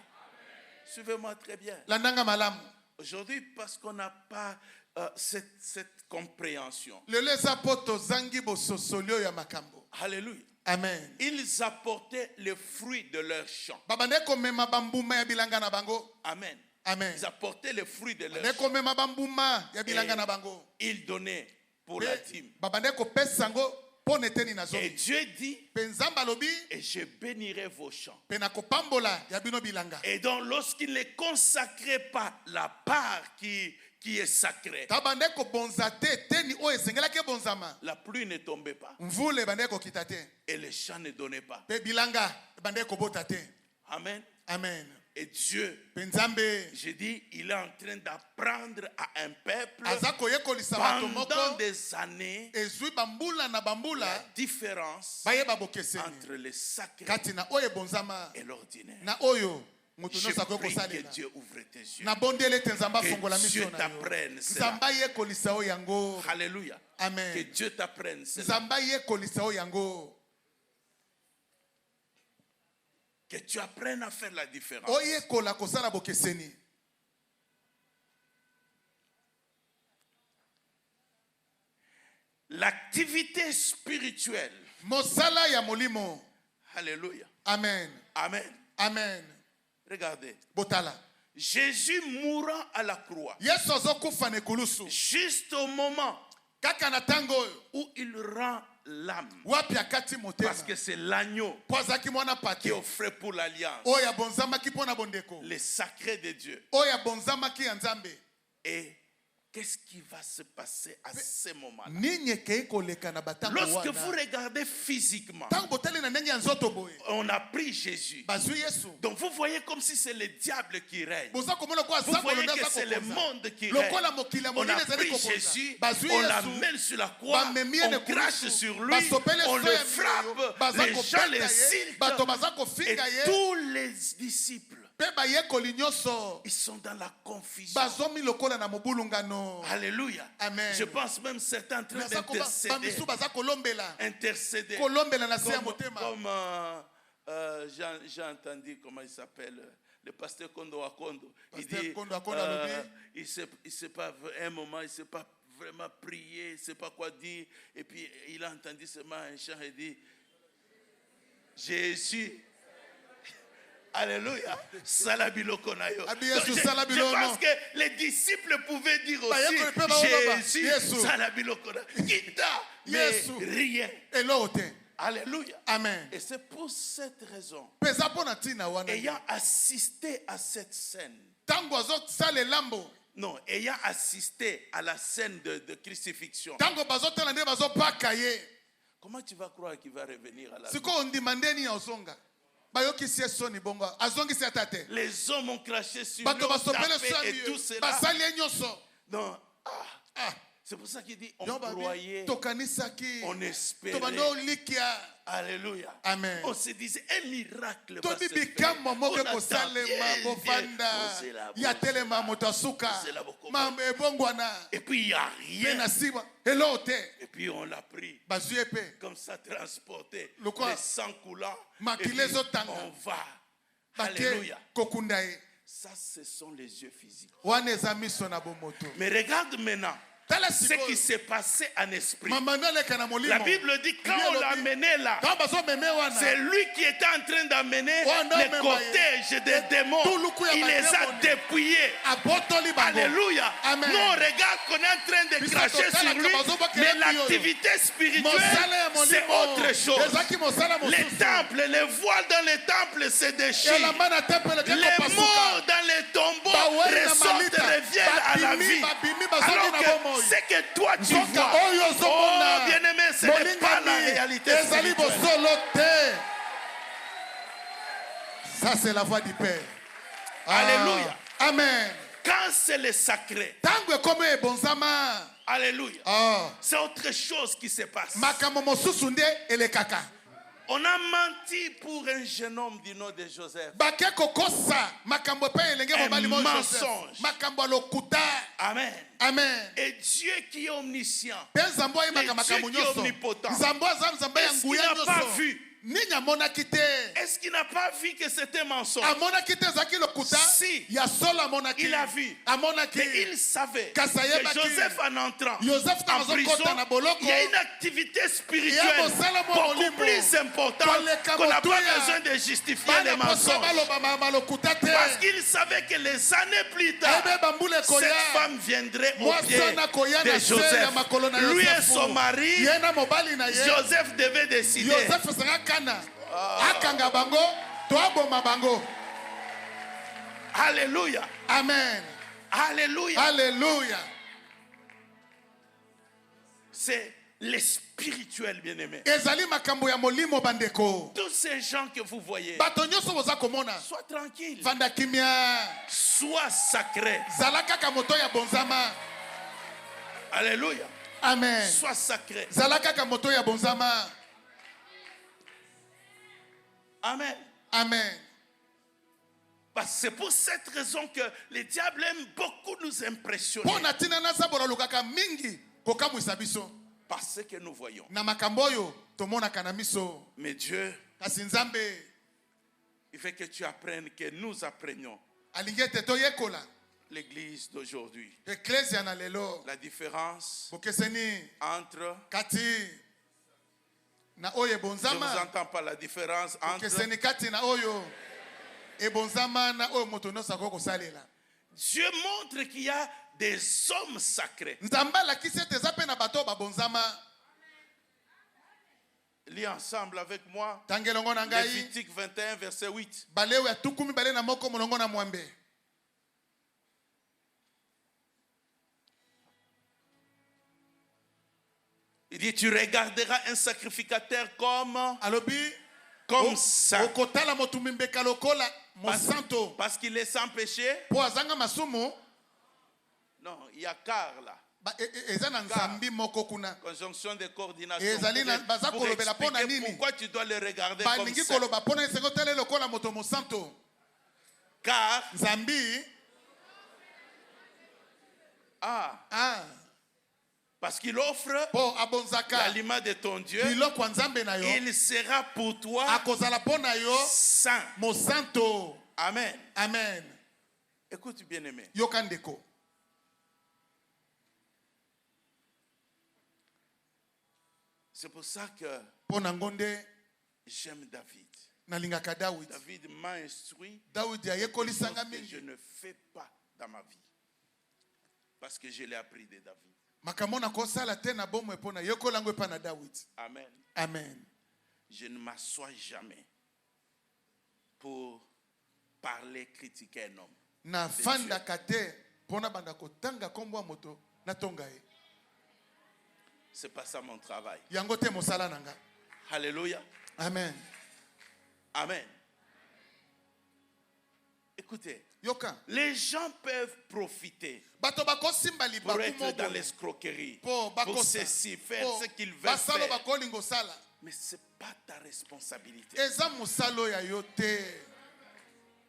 Suivez-moi très bien. Landanga malamu. Aujourd'hui, parce qu'on n'a pas cette compréhension. Lelo eza po tozangi bososoli oyo ya makambo. Alléluia. Amen. Ils apportaient les fruits de leur champ. Babande komema bambuma ya bilanga na bango. Amen. Amen. Ils apportaient les fruits de leur Babande champ. komema bambuma ya bilanga na bango. Ils donnaient pour la dîme. Babande kopesa ngo po neteni na Et zomi. Dieu dit, Pe nzambe alobi et je bénirai vos champs. pe na kopambola ya bino bilanga. Et donc, lorsqu'il ne consacrait pas la part qui est sacrée, Tabande kobonza te teni oyo esengelaki ebonzama. la pluie ne tombait pas Mvule bande kokita te. et les champs ne donnaient pas. Pe bilanga bande kobota te. Amen. Amen. Et Dieu, Pe nzambe je dis, il est en train d'apprendre à un peuple aza koyekolisa bato pendant moko des années ezwi bambula na la bambula différence bayeba bokeseni entre les sacrés kati na oyo ebonzama et l'ordinaire. na oyo moto Je nyonso akoki prie que kosalela. Dieu ouvre tes yeux. Nabondeli ete Nzambe afongola Que miso Dieu na yo. t'apprenne cela. Nzambe ayekolisa oyo yango. Alléluia. Amen. Que Dieu t'apprenne cela. Nzambe ayekolisa oyo yango. Que tu apprennes à faire la différence. Oyekola kosala bokeseni. L'activité spirituelle. Mosala ya molimo. Alléluia. Amen. Amen. Amen. Regardez. Botala. Jésus mourant à la croix. Yesu azokufa na ekulusu. Juste au moment Kaka na tango oyo. où il rend l'âme. Wapi akati motema. Parce que c'est l'agneau Po azalaki mwana qui pate. est offert pour l'alliance. Oyo abonzamaki mpo na bondeko. Le sacré de Dieu. Oyo abonzamaki ya Nzambe. Et qu'est-ce qui va se passer à ce moment-là? Nini ekei koleka na batango wana. Lorsque vous regardez physiquement, Tango botali na ndenge ya nzoto boye. on a pris Jésus. Bazwi Yesu. Donc vous voyez comme si c'est le diable qui règne. Boza komona kwa Vous zango voyez londa que za c'est le kokonza. monde qui Lokola règne. mokili ya On molile a ezali pris kokonza. Jésus, Bazwi on Yesu. l'amène sur la croix, Bamemi on ne crache kulusu. sur lui, Basopele on so le ya frappe, miyo. Baza les gens kopeta ye. l'insultent. Bato baza Et kofinga ye. tous les disciples, Pe bayekoli nyonso. ils sont dans la confusion. Bazomi lokola na mobulungano. Alléluia. Amen. Je pense même certains en train Baza koba- d'intercéder. bamisu baza kolombela. Intercéder. Kolombela na se ya Comme, motema. j'ai entendu comment il s'appelle, le pasteur Kondo Akondo. Il Pasteur dit, Kondo Akondo a dit, il sait pas, un moment, il ne sait pas vraiment prier, il ne sait pas quoi dire. Et puis il a entendu seulement un chant et dit, Jésus. Alléluia. Salabiloko na yo. Abi Yesu Donc, salabiloko. je pense que les disciples pouvaient dire Ba yeko pe ba aussi oloba. Jésus Yesu. salabiloko na. Kita mais Yesu. rien. Elo te. Alléluia. Amen. Et c'est pour cette raison, Peza po na tina wana. ayant assisté à cette scène, Tango azosala elambo. non, ayant assisté à la scène de crucifixion, Tango bazotala nde bazopaka ye. comment tu vas croire qu'il va revenir à la vie? Siko ondimandeni ya ozonga. Bayokisi ye soni bongo. Azongisi ata te. Les hommes ont craché sur lui, Bato ont basopele tapé so et ya tout miyo. cela. Basali ye nyonso. Non, Ah. c'est pour ça qu'il dit, on Yo babi, croyait, tokanisaki. on espérait. Tobando likia. Alléluia. Amen. On se disait, un miracle va se Tobi faire. bikamwa moko On attend, kosalema bien, bofanda. c'est la Ya bonne. telema moto asuka. C'est la bonne. Mame ebongwana. Et puis il n'y a Pe rien. na siba. Elo te. Et puis on l'a pris. Bazwi ye pe. Comme ça, transporté. Le quoi? Les sang coulant. Makile Et puis, zotanga. on va. Bake Alléluia. kokunda ye. Ça, ce sont les yeux physiques. Wana eza miso na bomoto. Mais regarde maintenant Tala ce sikoyo. qui s'est passé en esprit. Mamanda leka na molimo. La Bible dit quand on l'a amené là, Quand bazo meme wana. c'est lui qui était en train d'amener Oh, non, les mais cortèges des démons. tout le coup, il y a Il les des a démons. dépouillés. Abotoli bango. Alléluia. Amen. Nous, on regarde qu'on est en train de Bisa cracher totala sur lui, kabazoba mais keleki yoyo. l'activité spirituelle, Mosala ya molimo. c'est autre chose. Ezaki mosala mosusu. Les temples, les voiles dans les temples se déchirent. Elamba na tempele keko Les pasuka. morts dans les tombeaux Baweli na ressortent, malita. reviennent à la Babimi, vie. babimi, bazongi Alors na que bomoi. ce que toi tu Nzoka vois, oyo oh ozomona. bien-aimé, ce n'est pas la Molingami, réalité ezali spirituelle. bosolo te. Ça c'est la voix du Père. Alléluia. Amen. Quand c'est le sacré, Tango ekoma ebonzama. alléluia, Ah. c'est autre chose qui se passe. Makambo mosusu nde elekaka. On a menti pour un jeune homme du nom de Joseph. Bake kokosa makambo pe elenge mobali mo Joseph. mensonge. Makambo lokuta. Amen. Amen. Et Dieu qui est omniscient, Pe nzambo ayebaka makambo Dieu qui est nyonso. omnipotent. Nzambo aza nzambe ya Est-ce qu'il nguya n'a pas nyonso. vu? Nini amonaki te. est-ce qu'il n'a pas vu que c'était un mensonge? Amonaki te ezalaki lokuta. Si. Ya solo amonaki. Il a vu. Amonaki. Mais il savait Kasi que ayebaki. Joseph en entrant Joseph en ntango prison, azokota na boloko. il y a une activité Ya spirituelle mosala mo beaucoup molimo. plus importante Koleka qu'on n'a pas motuya. besoin de justifier les Bana posa mensonges. baloba malokuta te. Parce qu'il savait que les années plus tard, Ebe bambule cette koya. femme viendrait au Mwasi pied ana koya de na se ya Joseph. makolo na Lui et Yosefu. son mari, Ye na mobali na ye. Joseph devait décider. Joseph ezanga kana. Akanga bango. To aboma bango. Alléluia. Amen. Alléluia. Alléluia. C'est le spirituel, bien-aimé. Ezali makambo ya molimo bandeko. Tous ces gens que vous voyez, Bato nyonso boza komona. sois tranquille, Vanda kimia. sois sacré. Zala kaka moto ya bonzama. Alléluia. Amen. Sois sacré. Zala kaka moto ya bonzama. Amen. Amen. C'est pour cette raison que les diables aiment beaucoup nous impressionner. Pona tina nazabola lukaka mingi kokamwisa biso. Parce que nous voyons. Na makambo oyo tomonaka na miso. Mais Dieu, Kasi Nzambe il fait que tu apprennes, que nous apprenions. alingi ete toyekola L'église d'aujourd'hui. eklesia na lelo La différence bokeseni entre... kati na oyo Je ne vous ebonzama entends pas la différence entre... bokeseni kati na oyo ebonzama na oyo moto nyonso akoki kosalela. Dieu montre qu'il y a des hommes sacrés. Nzambe alakisi ete eza mpe na bato oyo babonzama. Lis ensemble avec moi Tangelongo na ngai Lévitique 21 verset 8. Balewi ya 21 molongo na mwambe. Il dit, tu regarderas un sacrificateur Alobi comme ça. okotala motumimbeka lokola mosanto Parce qu'il est sans péché. po azanga masumu. Non, il y a car là. Eza na nzambi moko kuna. Conjonction de coordination. Ezali na baza Pour kolobela pona expliquer nini. pourquoi tu dois le regarder comme Balingi ça. koloba pona esengo tele lokola moto mosanto. Car, Nzambi parce qu'il offre po abonzaka l'aliment de ton Dieu, biloko nzambe na yo il sera pour toi akozala pona yo saint. mosanto. Amen. Amen. Écoute bien aimé. Yoka ndeko. C'est pour ça que Pona ngonde j'aime David. nalingaka David. David m'a instruit David ayekolisanga que je mingi. ne fais pas dans ma vie. Parce que je l'ai appris de David. Makambo na kosala te na bomo epona yekolango epa na David. Amen. Amen. Je ne m'assois jamais pour parler, critiquer un homme. Na fanda kate pona banda kotanga kombo moto na tonga e. C'est pas ça mon travail. Yango te mosala nanga. Alléluia. Amen. Amen. Écoutez, Yoka. les gens peuvent profiter Bato bakosimba pour libaku être dans moko. l'escroquerie, Po pour bakosa. ceci, faire Po ce qu'ils veulent basalo faire. bakolingo sala. Mais ce n'est pas ta responsabilité. Eza musalo ya yo te.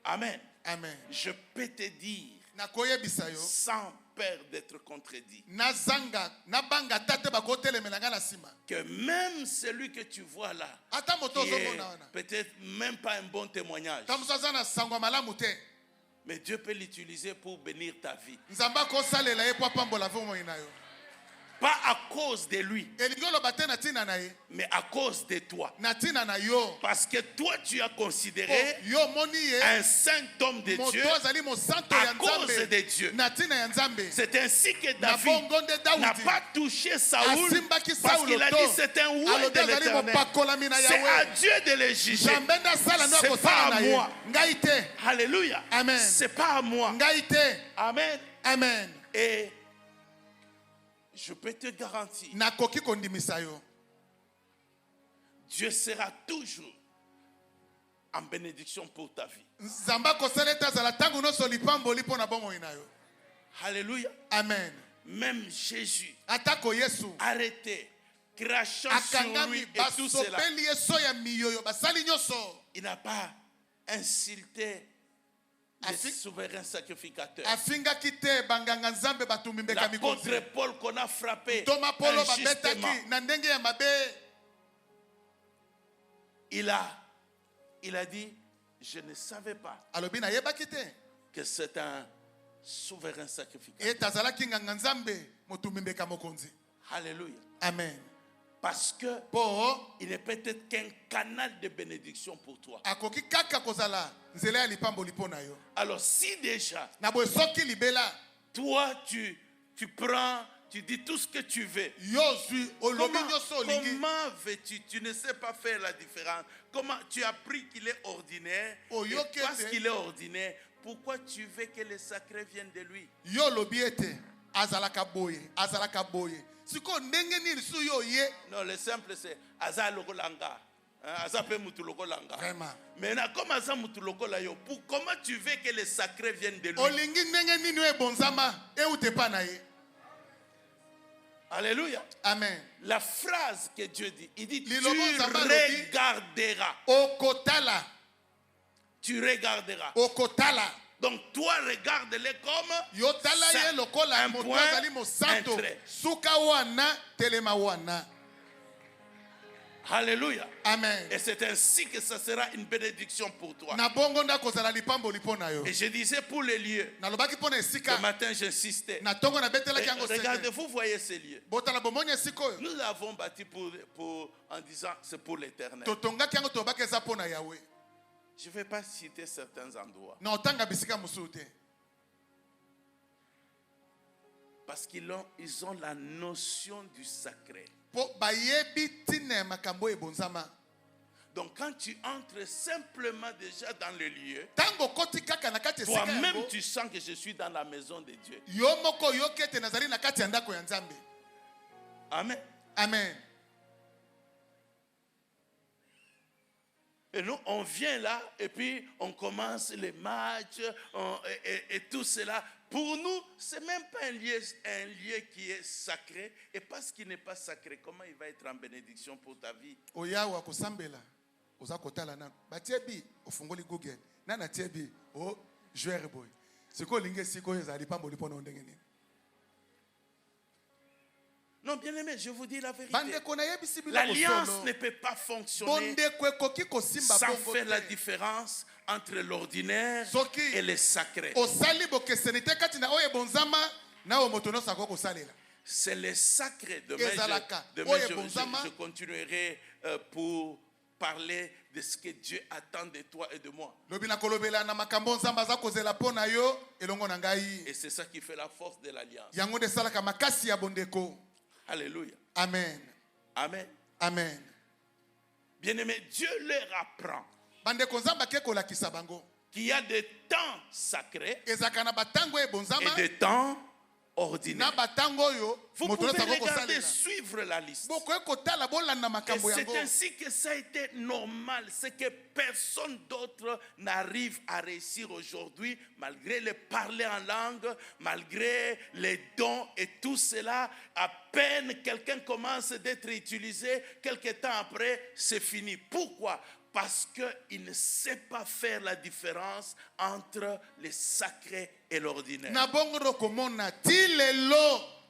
Amen. Amen. Je peux te dire, Na koyebisa yo. sans peur d'être contredit, Na zanga, na banga tate bakotelemelanga na sima. que même celui que tu vois là, Ata moto qui est ozomona wana. peut-être même pas un bon témoignage, Tamusaza na sangwa malamu te. mais Dieu peut l'utiliser pour bénir ta vie. Nzamba kosalela ye po apambola vomo ina yo. Pas à cause de lui, Elingi oloba te na tina na ye. mais à cause de toi. Na tina na yo. Parce que toi, tu as Po considéré yo moni ye. un saint homme de Moto Dieu azali mosanto à ya cause Nzambe. de Dieu. Na tina ya Nzambe. C'est ainsi que Na David bongo nde n'a Daudi. pas touché Saoul Asimbaki parce Saulo qu'il a to. dit c'est un oué Alobi de azali l'Éternel. mopakolami na C'est à Yahweh. Dieu de le juger. Nzambe nde asala ndo C'est pas akosala à na ye. moi. Ngai te. Alléluia. Amen. C'est pas à moi. Ngai te. Amen. Amen. Et je peux te garantir, Nakoki kondimisa yo. Dieu sera toujours en bénédiction pour ta vie. Nzamba kosala ete azala ntango nyonso lipamboli mpo na bomoi na yo. Alléluia. Amen. Même Jésus, Atako Yesu arrêté, crachant sur lui akangami et tout cela, basopeli ye so ya miyoyo basali nyonso. il n'a pas insulté le Afik- souverain sacrificateur. Afingaki te banganga Nzambe batumimbeka mikonzi. L'apôtre Paul qu'on a frappé Toma Polo injustement, babetaki na ndenge ya mabe. il a dit, je ne savais pas Alobi na yebaki te. que c'est un souverain sacrificateur. Ete azalaki nganga Nzambe motumimbeka mokonzi. Alléluia. Amen. Parce que Po il n'est peut-être qu'un canal de bénédiction pour toi. akoki kaka kozala nzela ya lipamboli mpo na yo. Alors si déjà, Na boye soki libela toi tu prends, tu dis tout ce que tu veux. yo zwi olobi nyonso olingi. Comment veux-tu? Tu ne sais pas faire la différence. Comment tu as appris qu'il est ordinaire? Oh, Et yo parce kete. qu'il est ordinaire, pourquoi tu veux que le sacré vienne de lui? Yo lobi ete azalaka boye, azalaka boye. Siko ndenge nini su yo ye. Non, le simple c'est Aza Logolanga. Aza pe mutu lokolanga. Vraiment. Maintenant, comme Aza mutu lokola yo, comment tu veux que le sacré vienne de lui? Olingi ndenge nini we bonzama eute pa na ye. Alléluia. Amen. La phrase que Dieu dit, il dit, tu Lilobo Nzamba lobi. regarderas. Okotala. tu regarderas. okotala. Donc toi, regarde-les comme Yotala ça. ye lokola Un moto point, azali mosanto. un trait. Suka wana telema wana. Alléluia. Amen. Et c'est ainsi que ça sera une bénédiction pour toi. Na bongo ndako zala lipambo lipona yo. Et je disais pour les lieux. Na lobaki pona Ce esika. matin, j'insistais. Na tongo na betela Et kiango regardez, sete. vous voyez ces lieux. Botala bomonya sikoyo. Nous l'avons bâti en disant c'est pour l'éternel. Totonga kiango tobaki eza pona Yahweh. Je ne vais pas citer certains endroits. Na otanga bisika musute. Parce qu'ils ont la notion du sacré. Po bayebi tine makambo ebonzama. Donc quand tu entres simplement déjà dans le lieu, Tango koti kaka na kati esika toi-même yango. tu sens que je suis dans la maison de Dieu. Yo moko yo kete nazali na kati ya ndako ya Nzambe. Amen. Amen. Et nous, on vient là et puis on commence les matchs et tout cela. Pour nous, ce n'est même pas un lieu qui est sacré. Et parce qu'il n'est pas sacré, comment il va être en bénédiction pour ta vie? Oya wa kosambela. Oza kotala na. Batiebi ofungoli Google. Nana tiebi o joueur boy. Siko linge siko ezali pambo lipona ondengeni. Non, bien aimé, je vous dis la vérité. L'alliance ne peut pas fonctionner sans faire la différence entre l'ordinaire et le sacré. C'est le sacré. Demain, je continuerai pour parler de ce que Dieu attend de toi et de moi. Et c'est ça qui fait la force de l'alliance. Alléluia. Amen. Amen. Amen. Bien-aimé, Dieu leur apprend qu'il y a des temps sacrés et des temps ordinaires. Vous pouvez regarder, suivre la liste. Et c'est ainsi que ça a été normal. C'est que personne d'autre n'arrive à réussir aujourd'hui, malgré le parler en langue, malgré les dons et tout cela. À peine quelqu'un commence d'être utilisé, quelques temps après, c'est fini. Pourquoi? Parce qu'il ne sait pas faire la différence entre le sacré et l'ordinaire.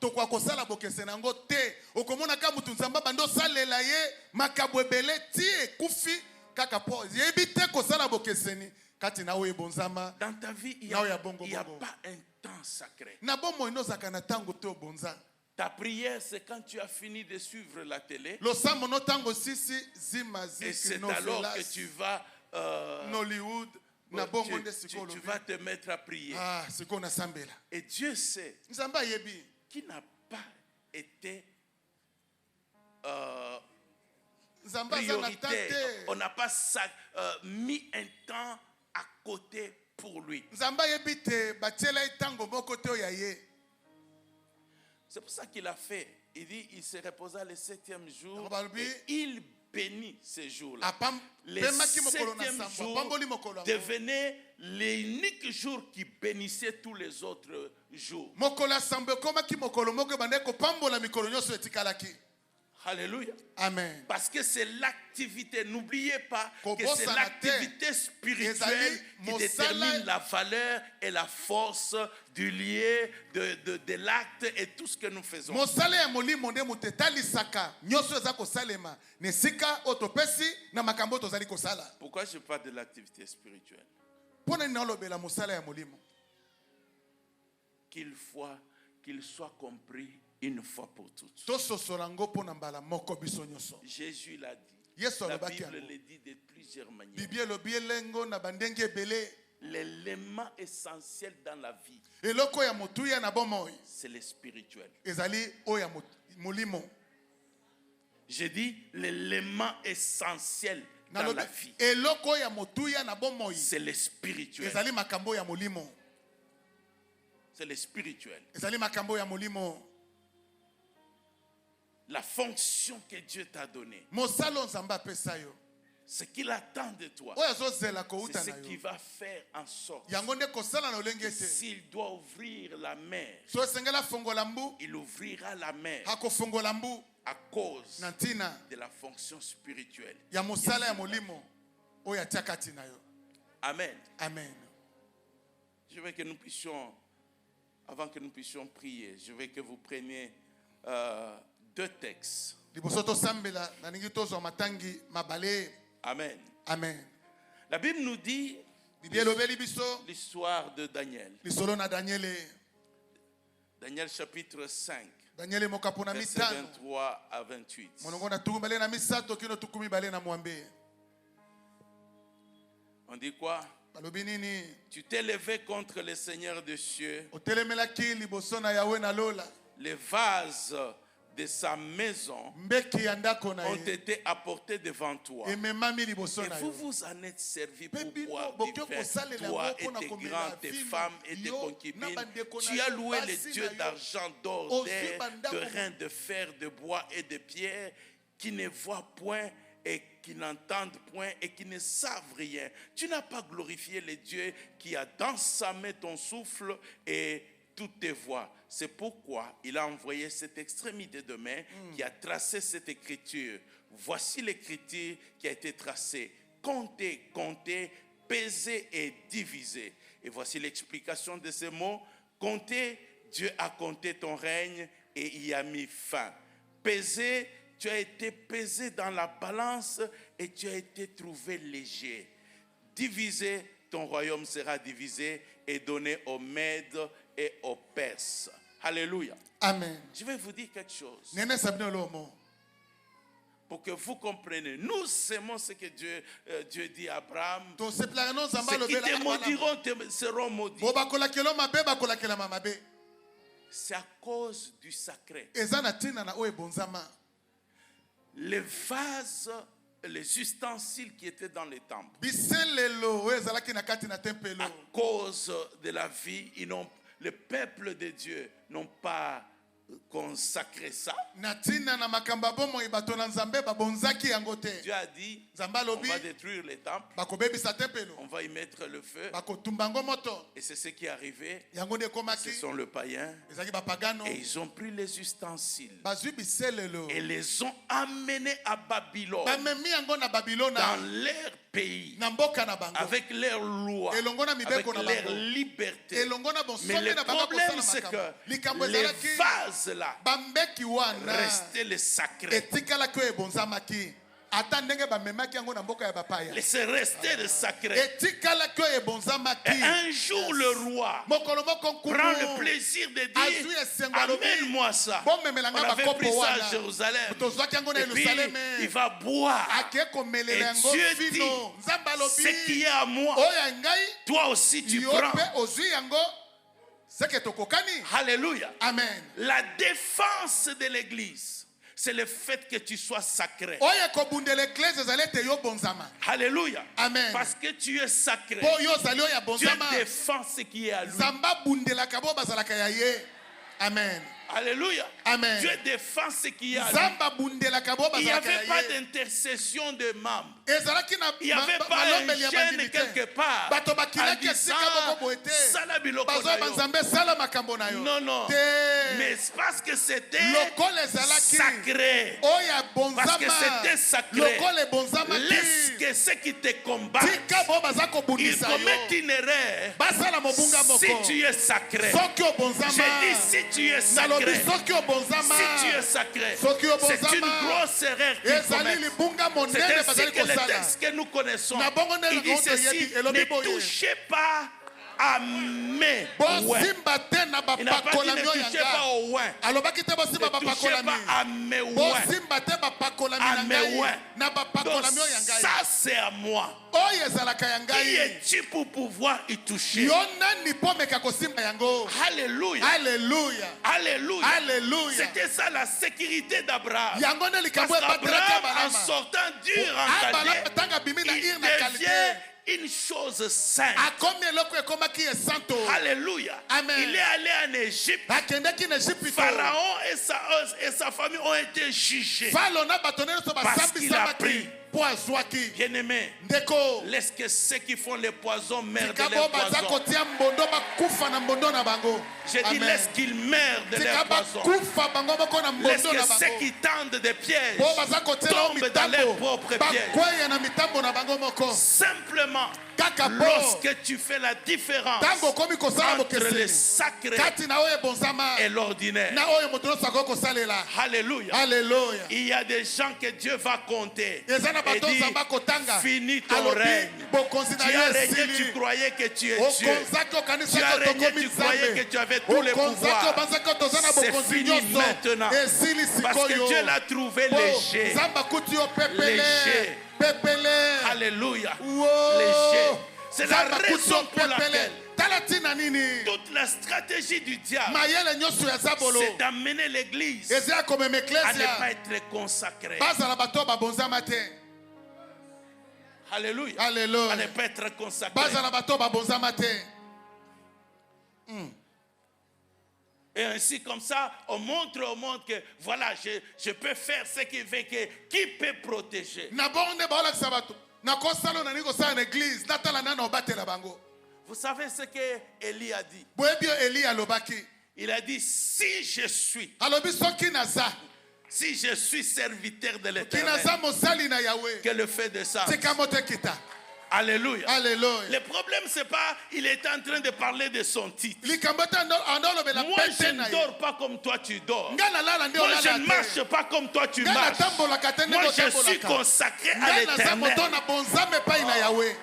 Tokwa kosala bokese nango te okomona ka mutu nzamba bando salela ye makabo ebele ti ekufi kaka po yebi te kosala bokeseni kati na oyo bonzama. Dans ta vie il y a pas un temps sacré. Na bomo inozaka na tango te obonza. Ta prière c'est quand tu as fini de suivre la télé. Lo sambo no tango sisi zima ziki. Et c'est alors que tu vas Nollywood. Tu vas te mettre à prier. Ah, c'est qu'on a sambela. Et Dieu sait qui n'a pas été prioritaire. On n'a pas mis un temps à côté pour lui. C'est pour ça qu'il a fait. Il dit, il se reposa le 7e jour et il bénit ces jours-là. Le 7e jour devenait l'unique jour qui bénissait tous les autres jours. Alléluia. Amen. Parce que c'est l'activité, n'oubliez pas que c'est l'activité spirituelle qui détermine la valeur et la force du lieu, de l'acte et tout ce que nous faisons. Pourquoi je parle de l'activité spirituelle? Qu'il soit compris une fois pour toutes. Jésus l'a dit. La Bible le dit de plusieurs manières. L'élément essentiel dans la vie, c'est le spirituel. J'ai dit l'élément essentiel dans la vie, c'est le spirituel. C'est le spirituel. La fonction que Dieu t'a donnée, ce qu'il attend de toi, c'est ce qui va faire en sorte que s'il doit ouvrir la mer, il ouvrira la mer à cause de la fonction spirituelle. Amen. Amen. Je veux que nous puissions, avant que nous puissions prier, je veux que vous preniez 2 textes. Amen. Amen. La Bible nous dit l'histoire de Daniel. Daniel chapitre 5, versets 23 à 28. On dit quoi? Tu t'es levé contre le Seigneur des cieux. Les vases de sa maison ont été apportés devant toi. Et vous vous en êtes servi pour boire du vin, toi et tes grands, tes femmes et tes concubines. Tu as loué les dieux d'argent, d'or, d'air, de reins, de fer, de bois et de pierre, qui ne voient point et qui n'entendent point et qui ne savent rien. Tu n'as pas glorifié les dieux qui a dans sa main ton souffle et toutes tes voix. C'est pourquoi il a envoyé cette extrémité de main qui a tracé cette écriture. Voici l'écriture qui a été tracée. Comptez, comptez, pesez et divisez. Et voici l'explication de ces mots. Comptez, Dieu a compté ton règne et y a mis fin. Pesez, tu as été pesé dans la balance et tu as été trouvé léger. Divisé, ton royaume sera divisé et donné aux Mèdes et aux Perses. Alléluia. Amen. Je vais vous dire quelque chose. Pour que vous compreniez. Nous aimons ce que Dieu dit à Abraham. Ceux qui te maudiront seront maudits. C'est à cause du sacré. Les vases, les ustensiles qui étaient dans les temples, à cause de la vie, le peuple de Dieu n'ont pas consacré ça. Dieu a dit, on va détruire les temples, on va y mettre le feu. Et c'est ce qui est arrivé. Ce sont les païens. Et ils ont pris les ustensiles et les ont amenés à Babylone, dans leur pays, avec leurs lois, avec leur liberté. Mais le problème, c'est que les vases là restaient les sacrés. C'est resté le sacré. Et un jour le roi prend le plaisir de dire, amène-moi ça. On avait pris ça à Jérusalem. Et puis il va boire. Et Dieu dit, ce qui est à moi, toi aussi tu prends. Alléluia. Amen. La défense de l'église, c'est le fait que tu sois sacré. Alléluia. Amen. Parce que tu es sacré. Dieu défend ce qui est à lui. Amen. Alléluia. Amen. Dieu défend ce qui est à lui. Il n'y avait pas d'intercession de membres. Il n'y avait pas un gêne quelque part. En disant, non, non. Mais c'est parce que c'était sacré. Parce que c'était sacré. Laisse que ceux qui te combattent, ils commettent une erreur. Si tu es sacré. J'ai dit si tu es sacré. Si tu es sacré, c'est une grosse erreur qu'ils commettent. C'est ainsi que le texte que nous connaissons, il dit ceci, ne touchez pas à mes ouins. Il n'a pas dit ne touchez pas au ouin. Ne touchez pas à mes ouins. À mes ouins. Donc ça c'est à moi. Qui es-tu pour pouvoir y toucher? Alléluia. Alléluia. Alléluia. Alléluia. C'était ça la sécurité d'Abraham. Parce qu'Abraham, en sortant dur en Chaldée, il devient une chose sainte. Alléluia. Amen. Il est allé en Égypte. Pharaon et sa famille ont été jugés parce qu'il a pris. Bien-aimé, laisse que ceux qui font les poisons meurent de leur poison. J'ai dit laisse qu'ils meurent de leur poison. Laisse que ceux qui tendent des pièges tombent dans leurs propres pièges. Simplement, Kaka po. Lorsque tu fais la différence Tango komi kosala entre le bokeseni. sacré Kati na oyo bonzama. et l'ordinaire. Na oyo moto nyonso akoki kosalela. Alléluia. Alléluia. Il y a des gens que Dieu va compter Eza na et bato dit, nzamba kotanga. finis ton Alobi règne. bokonzi na Tu yo as régné, esili. tu croyais que tu es Dieu. Okonzaki okanisa Tu as ko régné, tokomi tu croyais que nzambe. tu avais tous les Okonzaki pouvoirs. obanzaki toza na C'est bokonzi fini nyonso. maintenant. Esili Parce que sikoyo. Dieu l'a trouvé Po, léger. nzamba kuti yo pepele. Léger. Pepele. Alléluia. Wow. Léger. C'est la Nzamba kuti yo raison pour pepele. laquelle Tala tina nini. toute la stratégie du diable, Mayele nyonso ya zabolo. c'est d'amener l'église Ezia komema à ne eklesia. pas être consacrée. Bazala bato babonzama te. Alléluia. À Alléluia. ne pas être consacrée. Bazala bato babonzama te. Et ainsi, comme ça, on montre au monde que voilà, je peux faire ce qu'il veut, qui peut protéger. Na bonde baolakisa bato. Na kosala na niko sa na église. Natala nana obatela bango. Vous savez ce que Élie a dit? Boyebi Eli alobaki. Il a dit, si je suis serviteur de l'Éternel, kinaza mosali na Yahweh. que le fait de ça. Tika mote kita. Alléluia. Alléluia. Le problème, c'est pas, il était en train de parler de son titre. Likambota andolobela Moi, je pete ne na ye. dors pas comme toi, tu dors. Ngana lala ndio Moi, lala je te. ne marche pas comme toi, tu Ngana marches. tambola katende Moi, ko je tambola suis ka. consacré à Ngana za l'Éternel. moto na bonzambe pai na Yahweh.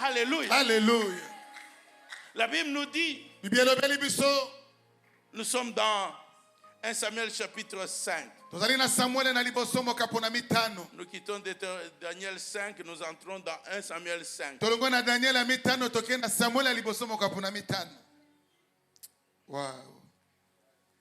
Alléluia. Alléluia. La Bible nous dit, Biblia elobeli biso. nous sommes dans 1 Samuel chapitre 5. Tozali na Samuel na liboso mokapo na mitano. Nous quittons Daniel 5, nous entrons dans 1 Samuel 5. Tolongo na Daniel ya mitano tokenda Samuel ya liboso mokapo na mitano. Wow.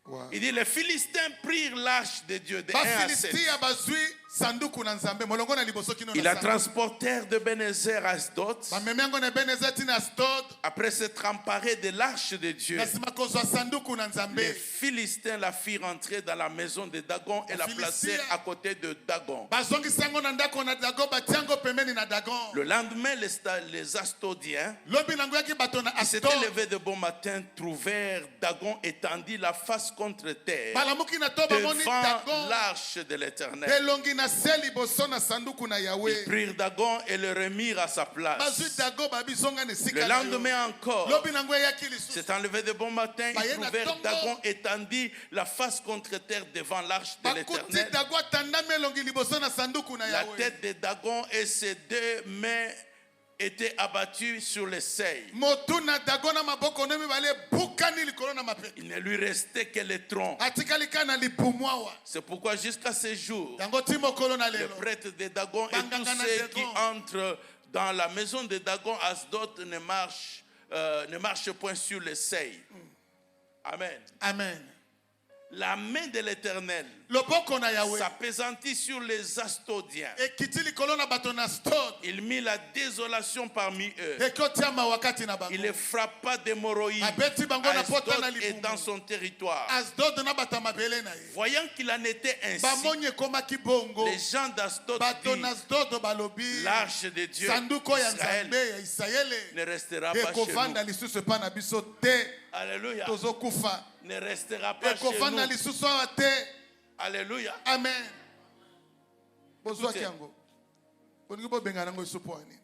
Wow. Il dit, les Philistins prirent l'arche de Dieu de 1 à 7. Bafilistia bazwi sanduku na nzambe molongo na liboso kino Ils la na transportèrent de Bénézer à Asdod. bamemengo na Ebenezer tina Asdod. Après s'être emparés de l'arche de Dieu, Na sima kozwa sanduku na les nzambe. Philistins la firent entrer dans la maison de Dagon et la placèrent à côté de Dagon. Bazongisango na ndako na Dagon batiango pembeni na Dagon. Le lendemain, les Astodiens Lobi nango yaki bato na qui s'étaient Asdod. levés de bon matin trouvèrent Dagon étendu la face contre terre Balamuki na to bamoni devant Dagon. l'arche de l'Éternel. Elongi na se liboso na sanduku na Ils Yahweh. prirent Dagon et le remirent à sa Bazwi place. Dagon babizonga na Le sika na yo. lendemain encore, Lobi nango yaki lisusu. s'étant levé de bon matin, Baye ils na trouvèrent tongo. Dagon étendu la face contre terre devant l'arche de Bakuti l'Éternel. Dagon atandami elongi liboso na sanduku na La Yahweh. tête de Dagon et ses deux mains étaient abattues sur le seuil. Motu na Dagon na maboko ne mibale bukani likolo na mape. Il ne lui restait que le tronc. Atikali kana lipumwawa. C'est pourquoi jusqu'à ce jour, Yango timo kolo na le lelo. prêtre de Dagon et tous Bangangana ceux Dagon. qui entrent dans la maison de Dagon, Asdod, ne marchent point sur le seuil. Amen. Amen. La main de l'Éternel Loboko na Yahweh. s'appesantit sur les Astodiens. Ekiti likolo na bato na Asdod. Il mit la désolation parmi eux. Ekotiama wakati na bango. Il les frappa d'hémorroïdes. Abeti bango na pota na Asdod est libumu. dans son territoire. Asdod na bata mabele na ye. Voyant qu'il en était ainsi, Bamonye komaki bongo. les gens d'Asdod Bato na dirent, Asdod balobi. l'arche de Dieu Sanduko ya Israël nzambe ya Israele. ne restera pas chez Ekovanda nous. lisusu pa na biso te. Alléluia. Tozokufa. Ne restera pas chez Ekovanda nous. lisusu awa te. Alléluia. Amen. Bozwaki Écoutez. yango. Bolingi bobenga nango lisusu po ani.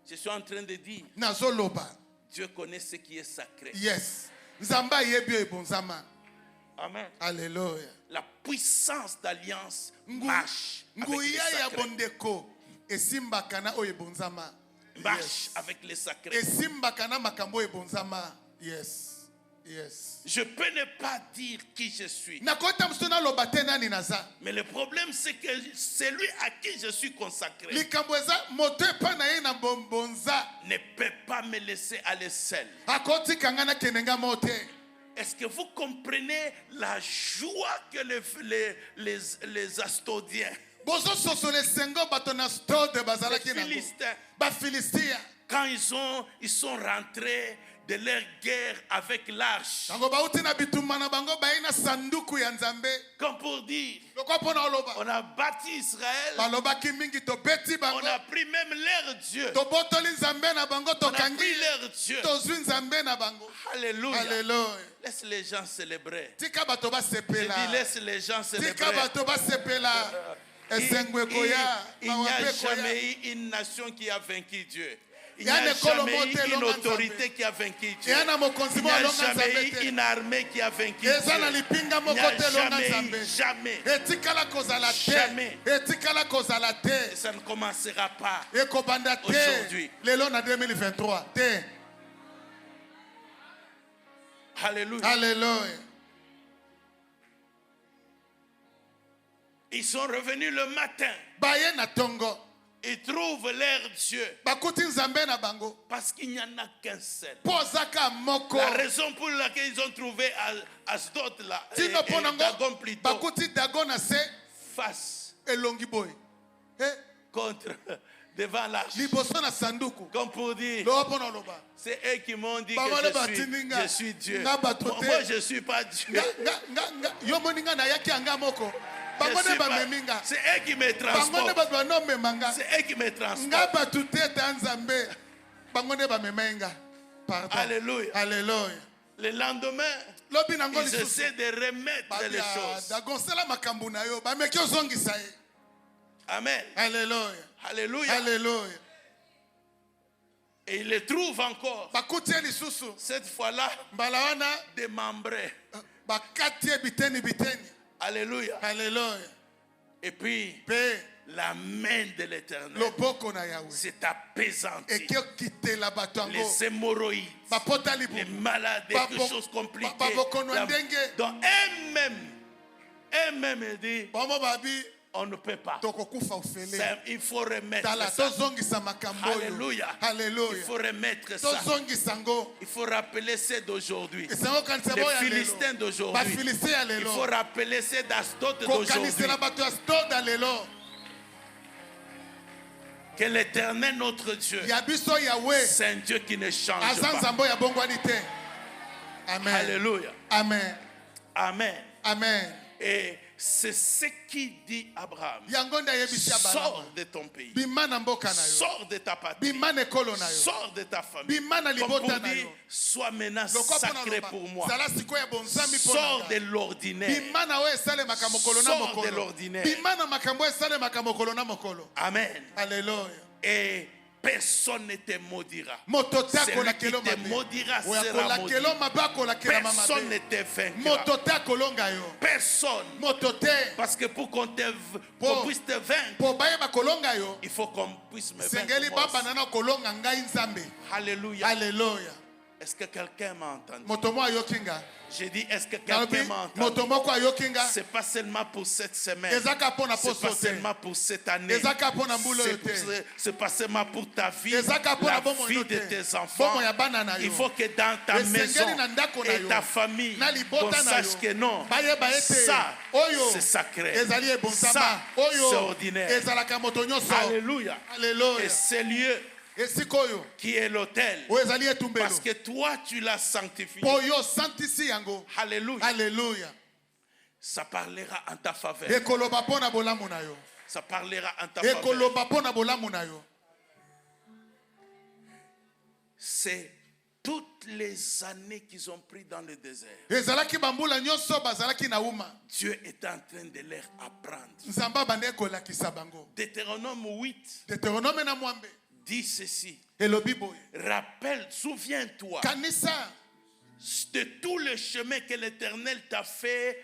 Je suis en train de dire, Nazoloba. Dieu connaît ce qui est sacré. Yes. Nzambe ayebi oyo ebonzama. Amen. Alléluia. La puissance d'alliance marche avec les Nguya ya sacrés. bondeko esimbaka na oyo ebonzama. Marche avec les sacrés. Esimbaka na makambo oyo ebonzama. Yes. Yes. Je peux ne pas dire qui je suis. Nakota mso naloba te nani naza. Mais le problème, c'est que celui à qui je suis consacré Likambo eza moto epa na ye na bonza. ne peut pas me laisser aller seul. Akoti kangana kenenga mote. Est-ce que vous comprenez la joie que les Astodiens, Bozo sosole sengo bato na stode les bazalaki na. Philistins, Ba Philistia. quand ils sont rentrés de leur guerre avec l'arche, Tango bauti na bitumba na bango bayi na sanduku ya nzambe. comme pour dire, Lokwa pona oloba. on a bâti Israël, Balobaki mingi to beti bango. on a pris même leur Dieu, To botoli nzambe na bango to on a kangi. pris leur Dieu. Tozwi nzambe na bango. Alléluia. Alléluia. Laisse les gens célébrer. Tika bato ba Je sepela. dis, laisse les gens Tika célébrer. bato ba sepela. Esengwe koya, il n'y a mawape koya. jamais eu une nation qui a vaincu Dieu. Il n'y Yana a ekolo jamais mote eu une longa autorité nzambe. qui a vaincu Dieu. Yana mokonzi Il n'y mo a longa jamais nzambe eu te. une armée qui a vaincu Dieu. Eza na lipinga Il n'y moko a te longa jamais nzambe. eu, jamais. Etikala kozala te. Jamais. Etikala kozala Et te. ça ne commencera pas. Ekobanda te. Aujourd'hui. Lelo na 2023 te. Alléluia. Alléluia. Ils sont revenus le matin. Baye na tongo. Ils trouvent leur Dieu. Bakuti nzambe na bango. Parce qu'il n'y en a qu'un seul. Pozaka moko. La raison pour laquelle ils ont trouvé Asdod là, Tino et ponango. Dagon plutôt, Bakuti Dagon na se. face Elongi boy. contre, devant l'arche. Liboso na sanduku. Comme pour dire, Lobo na loba. c'est eux qui m'ont dit Bamole que batininga. je suis Dieu. Nga batote. Moi, je ne suis pas Dieu. Yo moninga na yaki anga moko. Je Bangone suis ba pas- meminga. C'est eux qui me Bangone transportent. ba bano memanga. C'est eux qui me transportent. Nga batute ta nzambe. Bangone ba memenga. Pardon. Alléluia. Alléluia. Le lendemain, Lobi nango ils lisusu. essaient de remettre les choses. Dagon sala makambu na yo. Ba meki ozongisa ye. Amen. Alléluia. Alléluia. Alléluia. Et ils les trouvent encore. Bakuti lisusu. Cette fois-là, Mbala wana démembrés. bakati biteni biteni. Alléluia. Alléluia. Et puis, Pe la main de l'Éternel loboko na Yahweh. s'est apaisantie. Ekokitela bato yango. Les hémorroïdes, Bapota libu. les malades, quelque chose compliqué. Babokono La- ndenge. Donc, eux-mêmes, ils disent, Bomo babi on ne peut pas. tokokufa ofele. Il faut remettre Tala ça. tozongisa makambo oyo. Alléluia. Il Alléluia. faut remettre ça. Tozongisa ngo. Il faut rappeler ceux d'aujourd'hui. Esango kanisa Les boya Philistins lelo. d'aujourd'hui. Bafilistin ya Il lelo. faut rappeler ceux d'Asdod d'aujourd'hui. Kokanisela bato ya stoda lelo. Que l'Éternel, notre Dieu, Ya biso Yahweh. c'est un Dieu qui ne change pas. Azanzambo ya bongwani te. Amen. Alléluia. Amen. Amen. Amen. Et c'est ce qui dit Abraham. Yangonda yebisi Sors Abraham. de ton pays. Bimana mboka na yo. Sors de ta patrie. Bimana ekolo na yo. Sors de ta famille. Bimana Comme pour libota na dire, yo. sois maintenant Lokwa pona sacré loba. pour moi. Zala sikoya bonzambi pona Sors nga. de l'ordinaire. Bimana oyo esalemaka mokolo na Sors de mokolo. l'ordinaire. Bimana makambo oyo esalemaka mokolo na mokolo. Amen. Alléluia. Et personne ne te maudira. Moto te Celui akola qui kelo te mabe. maudira Oyo sera akola maudit. kelo mabe akola kela Personne ne mamabe. te vaincra. Moto te akolonga yo. Personne. Moto te. Parce que pour qu'on Pour- puisse te vaincre, Po bayeba kolonga yo. il faut qu'on puisse me Sengeli vaincre. moi baba aussi. nana kolonga ngai nzambe. Alléluia. Alléluia. Est-ce que quelqu'un m'a entendu? Moto mo ayokinga. J'ai dit, est-ce que Nalobi, quelqu'un m'a entendu? moto moko ayokinga. C'est pas seulement pour cette semaine. Ezaka pona C'est pas poso te. seulement pour cette année. Ezaka pona mbulo yo te. C'est pas seulement pour ta vie, Ezaka pona la bomo vie yo de te. tes enfants. Bomo ya bana na yo. Il faut que dans ta Esengeli maison na ndako na et yo. ta famille, Na qu'on libota na yo. sache que non, Bayeba ete. ça, Oyo. c'est sacré. Ezali ebonsama. Ça, Oyo. c'est ordinaire. Ezalaka moto nyonso. Alléluia. Alléluia. Et ce lieu Esika oyo. qui est l'autel, Oyo ezali etumbelo. parce que toi, tu l'as sanctifié. Po yo santisi yango. Alléluia. Alléluia. Ça parlera en ta faveur. Ekoloba pona bolamu na yo. Ça parlera en ta faveur. Ekoloba pona bolamu na yo. C'est toutes les années qu'ils ont pris dans le désert. Ezalaki bambula nyonso bazalaki na uma. Dieu est en train de leur apprendre. Nzamba bande kolakisa bango. Deutéronome 8 Deutéronome na mwambe. dit ceci. Elobi boye. Rappelle, souviens-toi Kanisa. de tout le chemin que l'Éternel t'a fait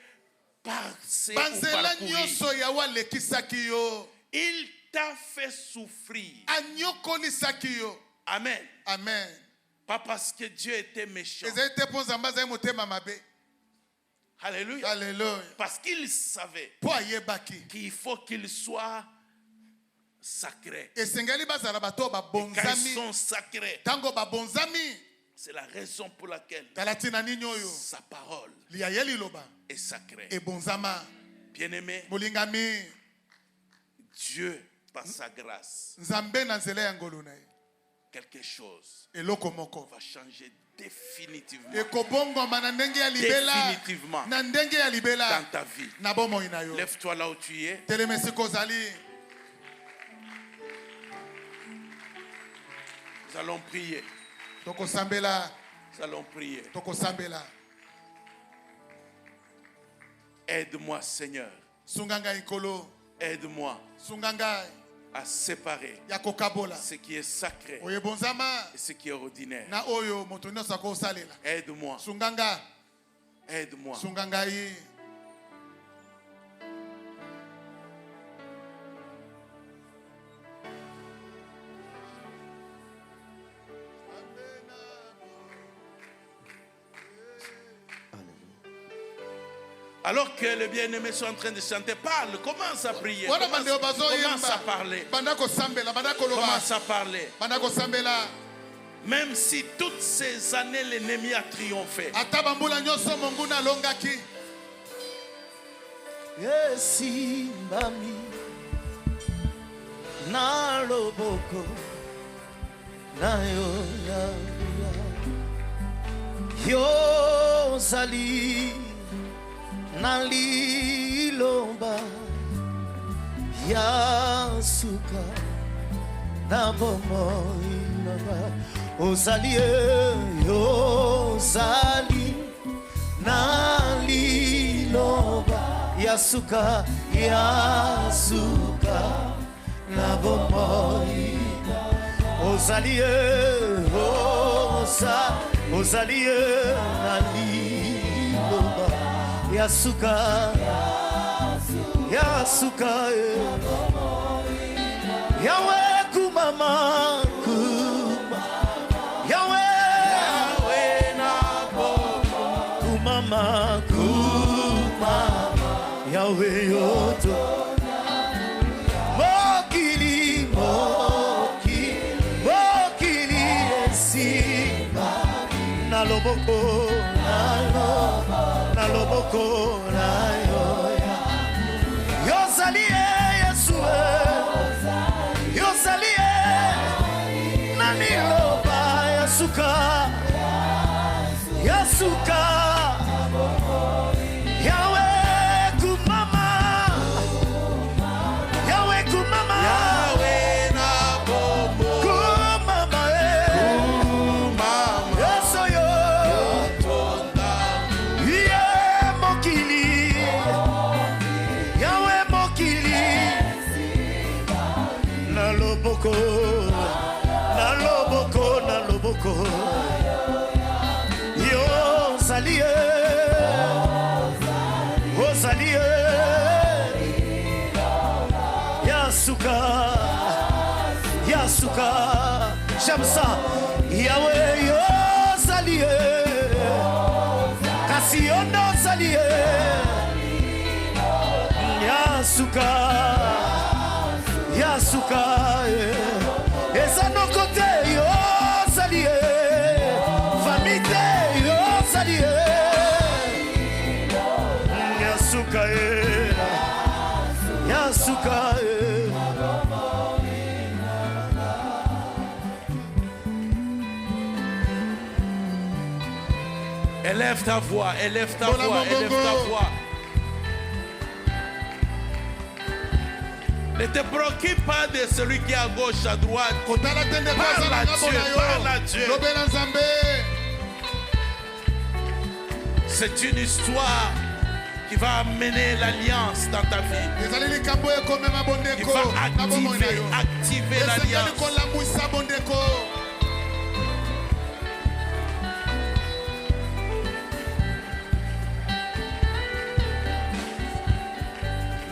passer ou Banzela parcourir. nyonso yawa lekisaki yo. Il t'a fait souffrir. Anyokolisaki yo. Amen. Amen. Pas parce que Dieu était méchant. Ezali te mpo nzambe azali motema mabe. Alléluia. Alléluia. Parce qu'il savait Po ayebaki. qu'il faut qu'il soit sacré. Esengeli bazala bato Quand ils babonzami. sont sacrés, Tango babonzami. c'est la raison pour laquelle Tala tina nini oyo. sa parole Liaye liloba. est sacrée. Ebonzama. Bien-aimé, Molingami. Dieu, par sa grâce, Nzambe na nzela ya ngolu na ye. quelque chose Eloko moko. va changer définitivement Ekobongoma na ndenge ya libela. Définitivement. Na ndenge ya libela. dans ta vie. Na bomoi na yo. Lève-toi là où tu es. Telemesi kozali. Nous allons prier. Tokosambela. Nous allons prier. Tokosambela. Aide-moi, Seigneur, Sunganga ikolo. Aide-moi Sungangai. à séparer Yakokabola. ce qui est sacré Oyebonzama. et ce qui est ordinaire. Na oyo motono sako salela. Aide-moi. Sunganga. Aide-moi. Sungangai. Alors que les bien-aimés sont en train de chanter, parle, commence à prier, commence à parler. Commence à parler. Même si toutes ces années l'ennemi a triomphé. Esimbami na loboko na yo zali na lilomba ya suka na bomoi ozali ozali na lilomba ya suka na bomoi ozali ozali na lilomba ya suka yawe kumama yawe na kumama yawe yoto mokili esimba na loboko na yo yozali Yesu yozali na liloba ya suka yawe kumama na bomo kumama yeso yo mokili yawe mokili na loboko ozalie yasuka j'aime ça yawe yozalie kasi yondo zalie yasuka eza no kote yozalie famite yozalie yasuka Élève ta voix, élève ta voix. Ne te préoccupe pas de celui qui est à gauche, à droite. Parle à Dieu. C'est une histoire qui va amener l'alliance dans ta vie. Qui va activer l'alliance.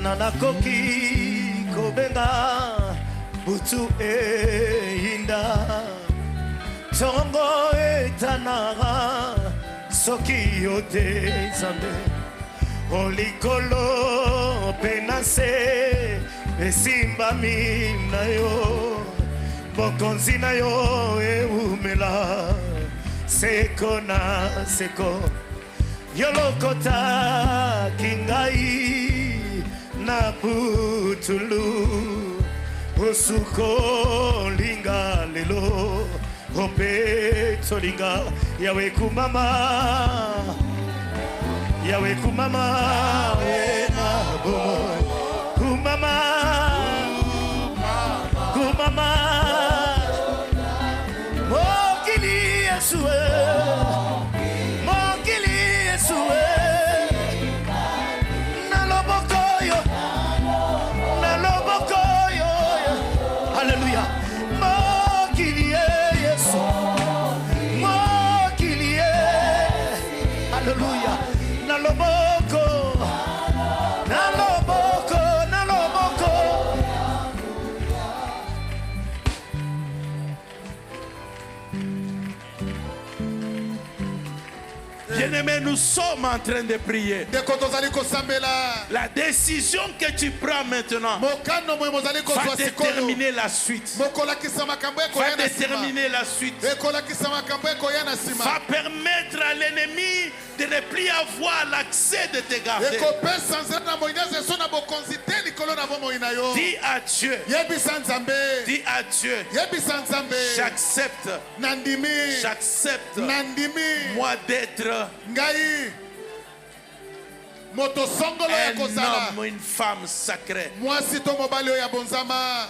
nanakoki kobenga butu einda tongo etanara soki yote nzambe olikolo penase esimbami na yo bokonzi na yo eumela seko na seko yolokota kingai na putulu osuko linga lelo opeto linga yawe kumama wena bomo kumama mokili Yesue nous sommes en train de prier, ndeko tozali kosambela la décision que tu prends maintenant mokano moye mozali va kozwa sikoyo déterminer la suite. mokolakisa makambo Va ekoya na nsima déterminer la suite. ekolakisa makambo ekoya na nsima Va permettre à l'ennemi de ne plus avoir l'accès de te garder. ekopesa nzela na moinyaza eso na bokonzi te likolo na bomoi na yo Dis à Dieu, yebisa nzambe dis à Dieu, yebisa nzambe j'accepte, nandimi j'accepte nandimi moi d'être ngai moto songolo ya un kozala homme, une femme sacrée. mwasi to mobali oyo ya bonzama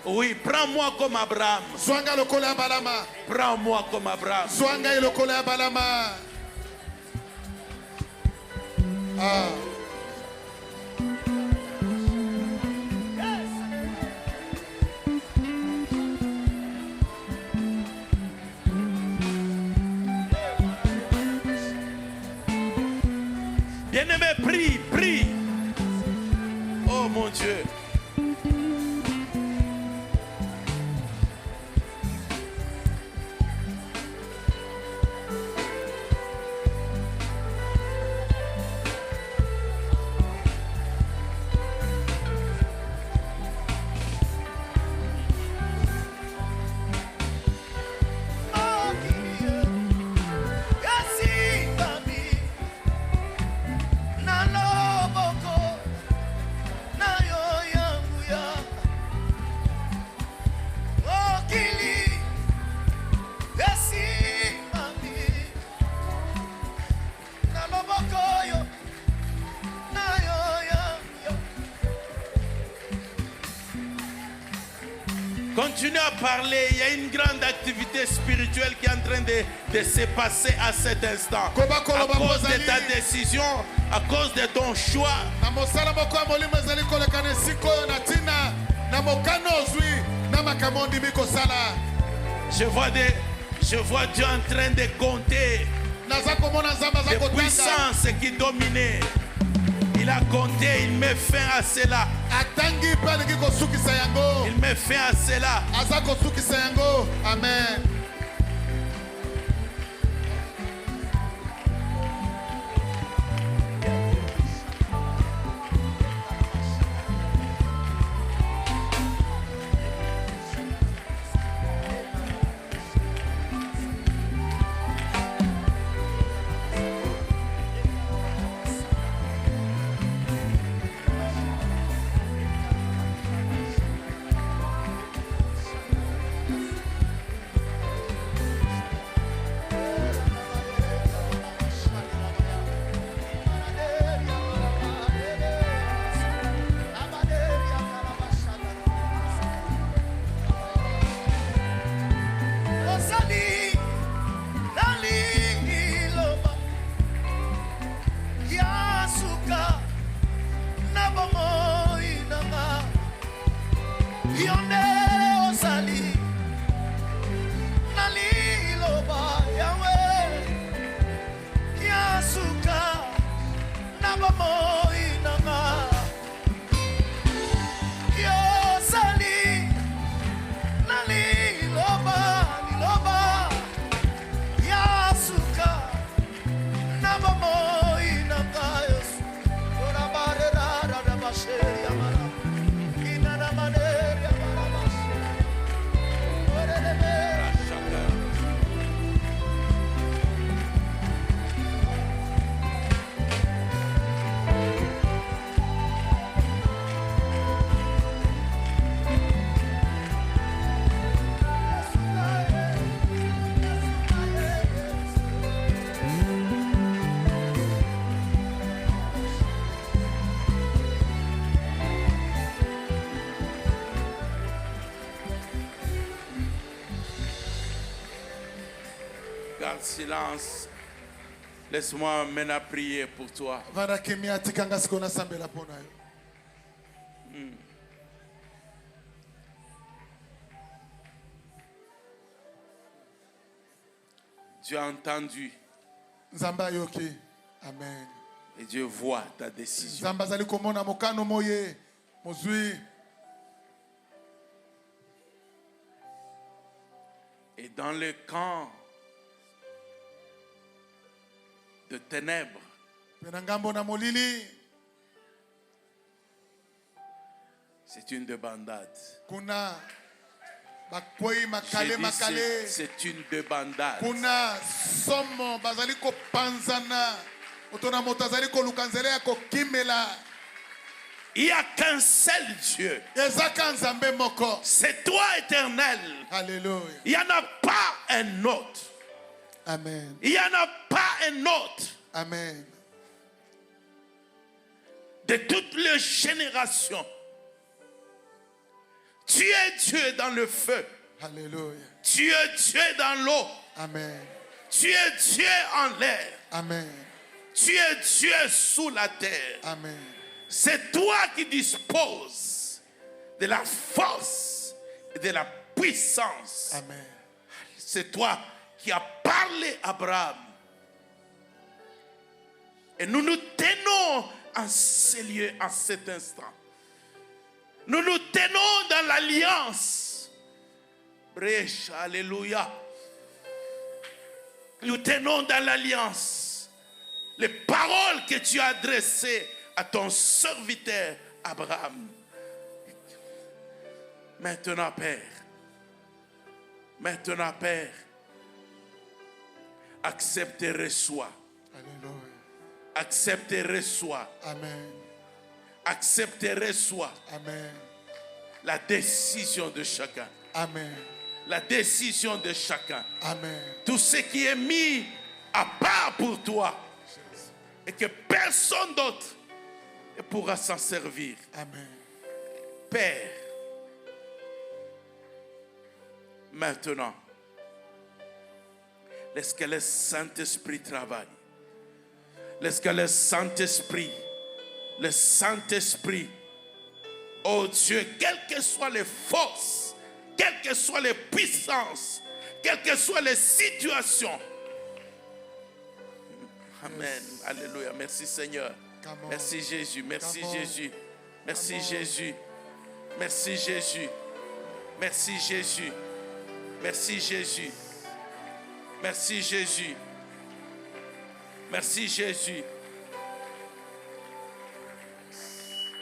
Oui, prends-moi comme Abraham. zwanga lokolo ya balama Prends-moi comme Abraham. zwanga ye lokolo ya balama ah. Bien-aimé, prie, prie. Oh mon Dieu. Continue à parler. Il y a une grande activité spirituelle qui est en train de se passer à cet instant. À cause de ta décision, à cause de ton choix. na mosala moko ya molimo ezali koleka na esika oyo na ntina na mokano ozwi na makambo ondimi kosala Je vois Dieu en train de compter naza komona nzambe aza les kotanga puissances qui dominaient. Il a compté, il met fin à cela. atangi mpe alingi kosukisa yango Il met fin à cela. aza kosukisa yango amen Garde silence. Laisse-moi maintenant prier pour toi. vanda kimia tikanga siko nasambela mpo na yo Dieu a entendu nzambe ayoki amen et Dieu voit ta décision. nzambe azali komona mokano moye mozwi Et dans le camp de ténèbres. Mpe na ngambo na molili C'est une débandade. kuna bakwei J'ai makale dit, makale c'est une débandade. kuna somo bazali kopanzana moto na moto azali koluka nzela ya kokimela. Il n'y a qu'un seul Dieu. Ezaka nzambe moko. C'est toi, éternel. Alléluia. Il n'y en a pas un autre. Amen. Il n'y en a pas un autre. Amen. De toutes les générations. Tu es Dieu dans le feu. Alléluia. Tu es Dieu dans l'eau. Amen. Tu es Dieu en l'air. Amen. Tu es Dieu sous la terre. Amen. C'est toi qui disposes de la force et de la puissance. Amen. C'est toi qui as parlé à Abraham. Et nous nous tenons en ces lieux, en cet instant. Nous nous tenons dans l'alliance. Brèche, alléluia. Nous tenons dans l'alliance. Les paroles que tu as adressées à ton serviteur Abraham. Maintenant, Père. Maintenant, Père. Accepte et reçois. Alléluia. Accepte et reçois. Amen. Accepte et reçois Amen. la décision de chacun. Amen. La décision de chacun. Amen. Tout ce qui est mis à part pour toi. Et que personne d'autre ne pourra s'en servir. Amen. Père, maintenant, laisse que le Saint-Esprit travaille. Laisse que le Saint-Esprit, oh Dieu, quelles que soient les forces, quelles que soient les puissances, quelles que soient les situations. Amen. Alléluia. Merci Seigneur. Merci Jésus. Merci Jésus. Merci Jésus. Merci Jésus. Merci Jésus. Merci Jésus. Merci Jésus. Merci Jésus.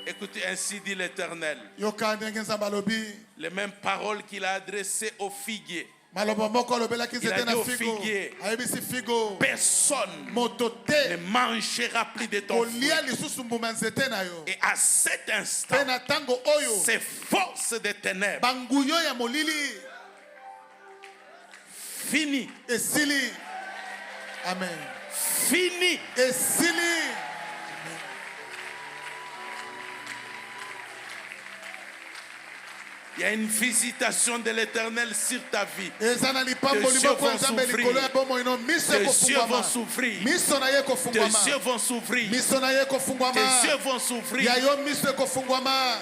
Écoutez, ainsi dit l'Éternel. Yoka ndenge nzambe alobi. Les mêmes paroles qu'il a adressées aux figuiers. Maloba moko alobelaki Il a nzete dit na au figo. figuier, Ayebisi figo. personne Moto ne te mangera plus de ton fruit. kolia lisusu mbuma nzete na yo. Et à cet instant, Mpe na ntango oyo ces forces des ténèbres banguyo ya molili fini, esili. Amen. fini. Esili. Il y a une visitation de l'Éternel sur ta vie. Eza na lipambo Tes liboko yeux ya nzambe vont likolo ya bomoi no miso Tes yeux vont ekofungwama. s'ouvrir. Miso na ye Tes ekofungwama. yeux vont s'ouvrir. Miso na ye Tes ekofungwama. yeux vont s'ouvrir. Ya yo miso ekofungwama.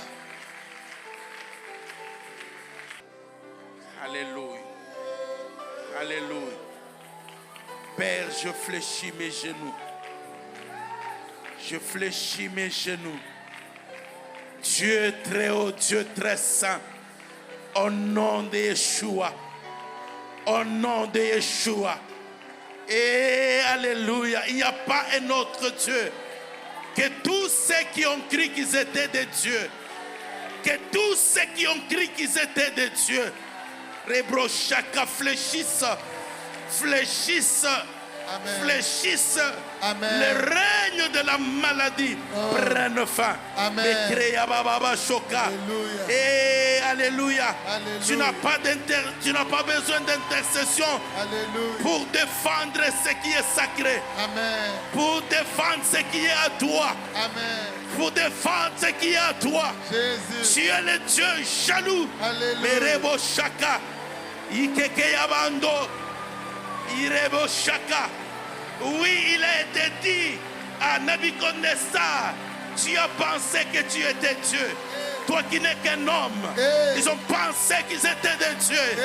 Alléluia. Alléluia. Père, je fléchis mes genoux. Je fléchis mes genoux. Dieu très haut, Dieu très saint. Au nom de Yeshua. Au nom de Yeshua. Et Alléluia. Il n'y a pas un autre Dieu. Que tous ceux qui ont cru qu'ils étaient des dieux. Que tous ceux qui ont cru qu'ils étaient des dieux. Rebrochaka fléchissent. Fléchissent. Amen. Fléchissent. Amen. Le règne de la maladie prenne fin. Amen. Bekreya bababa shoka. Alléluia. Et Alléluia. Alléluia. Tu n'as pas besoin d'intercession Alléluia. pour défendre ce qui est sacré. Amen. Pour défendre ce qui est à toi. Amen. Pour défendre ce qui est à toi. Jésus. Tu es le Dieu jaloux. Alléluia. Merebo shaka. Ikeke yabando. Irebo shaka. Oui, il a été dit à Nabucodonosor, tu as pensé que tu étais Dieu. Toi qui n'es qu'un homme. Ils ont pensé qu'ils étaient des dieux.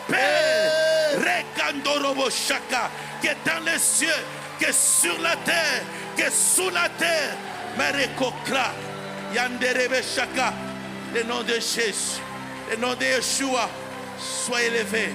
Père, Rekandorobo shaka, qui est dans les cieux, qui est sur la terre, qui est sous la terre. Merekokra, Yanderebe shaka. Le nom de Jésus, le nom de Yeshua, sois élevé.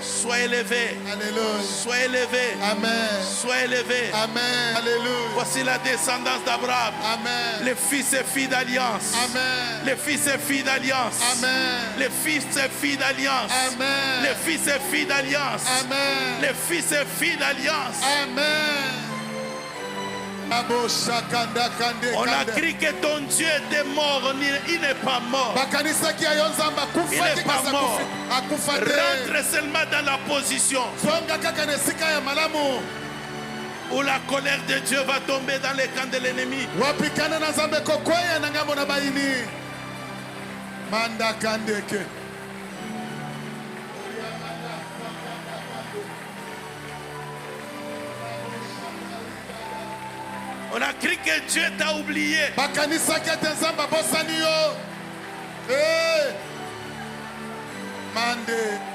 Sois élevé. Alléluia. Sois élevé. Amen. Sois élevé. Amen. Alléluia. Voici la descendance d'Abraham. Amen. Les fils et filles d'alliance. Amen. Les fils et filles d'alliance. Amen. Les fils et filles d'alliance. Amen. Les fils et filles d'alliance. Amen. Les fils et filles d'alliance. Amen. On a crié que ton Dieu était mort. Il n'est pas mort. Il n'est pas mort. Rentre seulement dans la position où la colère de Dieu va tomber dans les camps de l'ennemi. On a crié que Dieu t'a oublié. Mande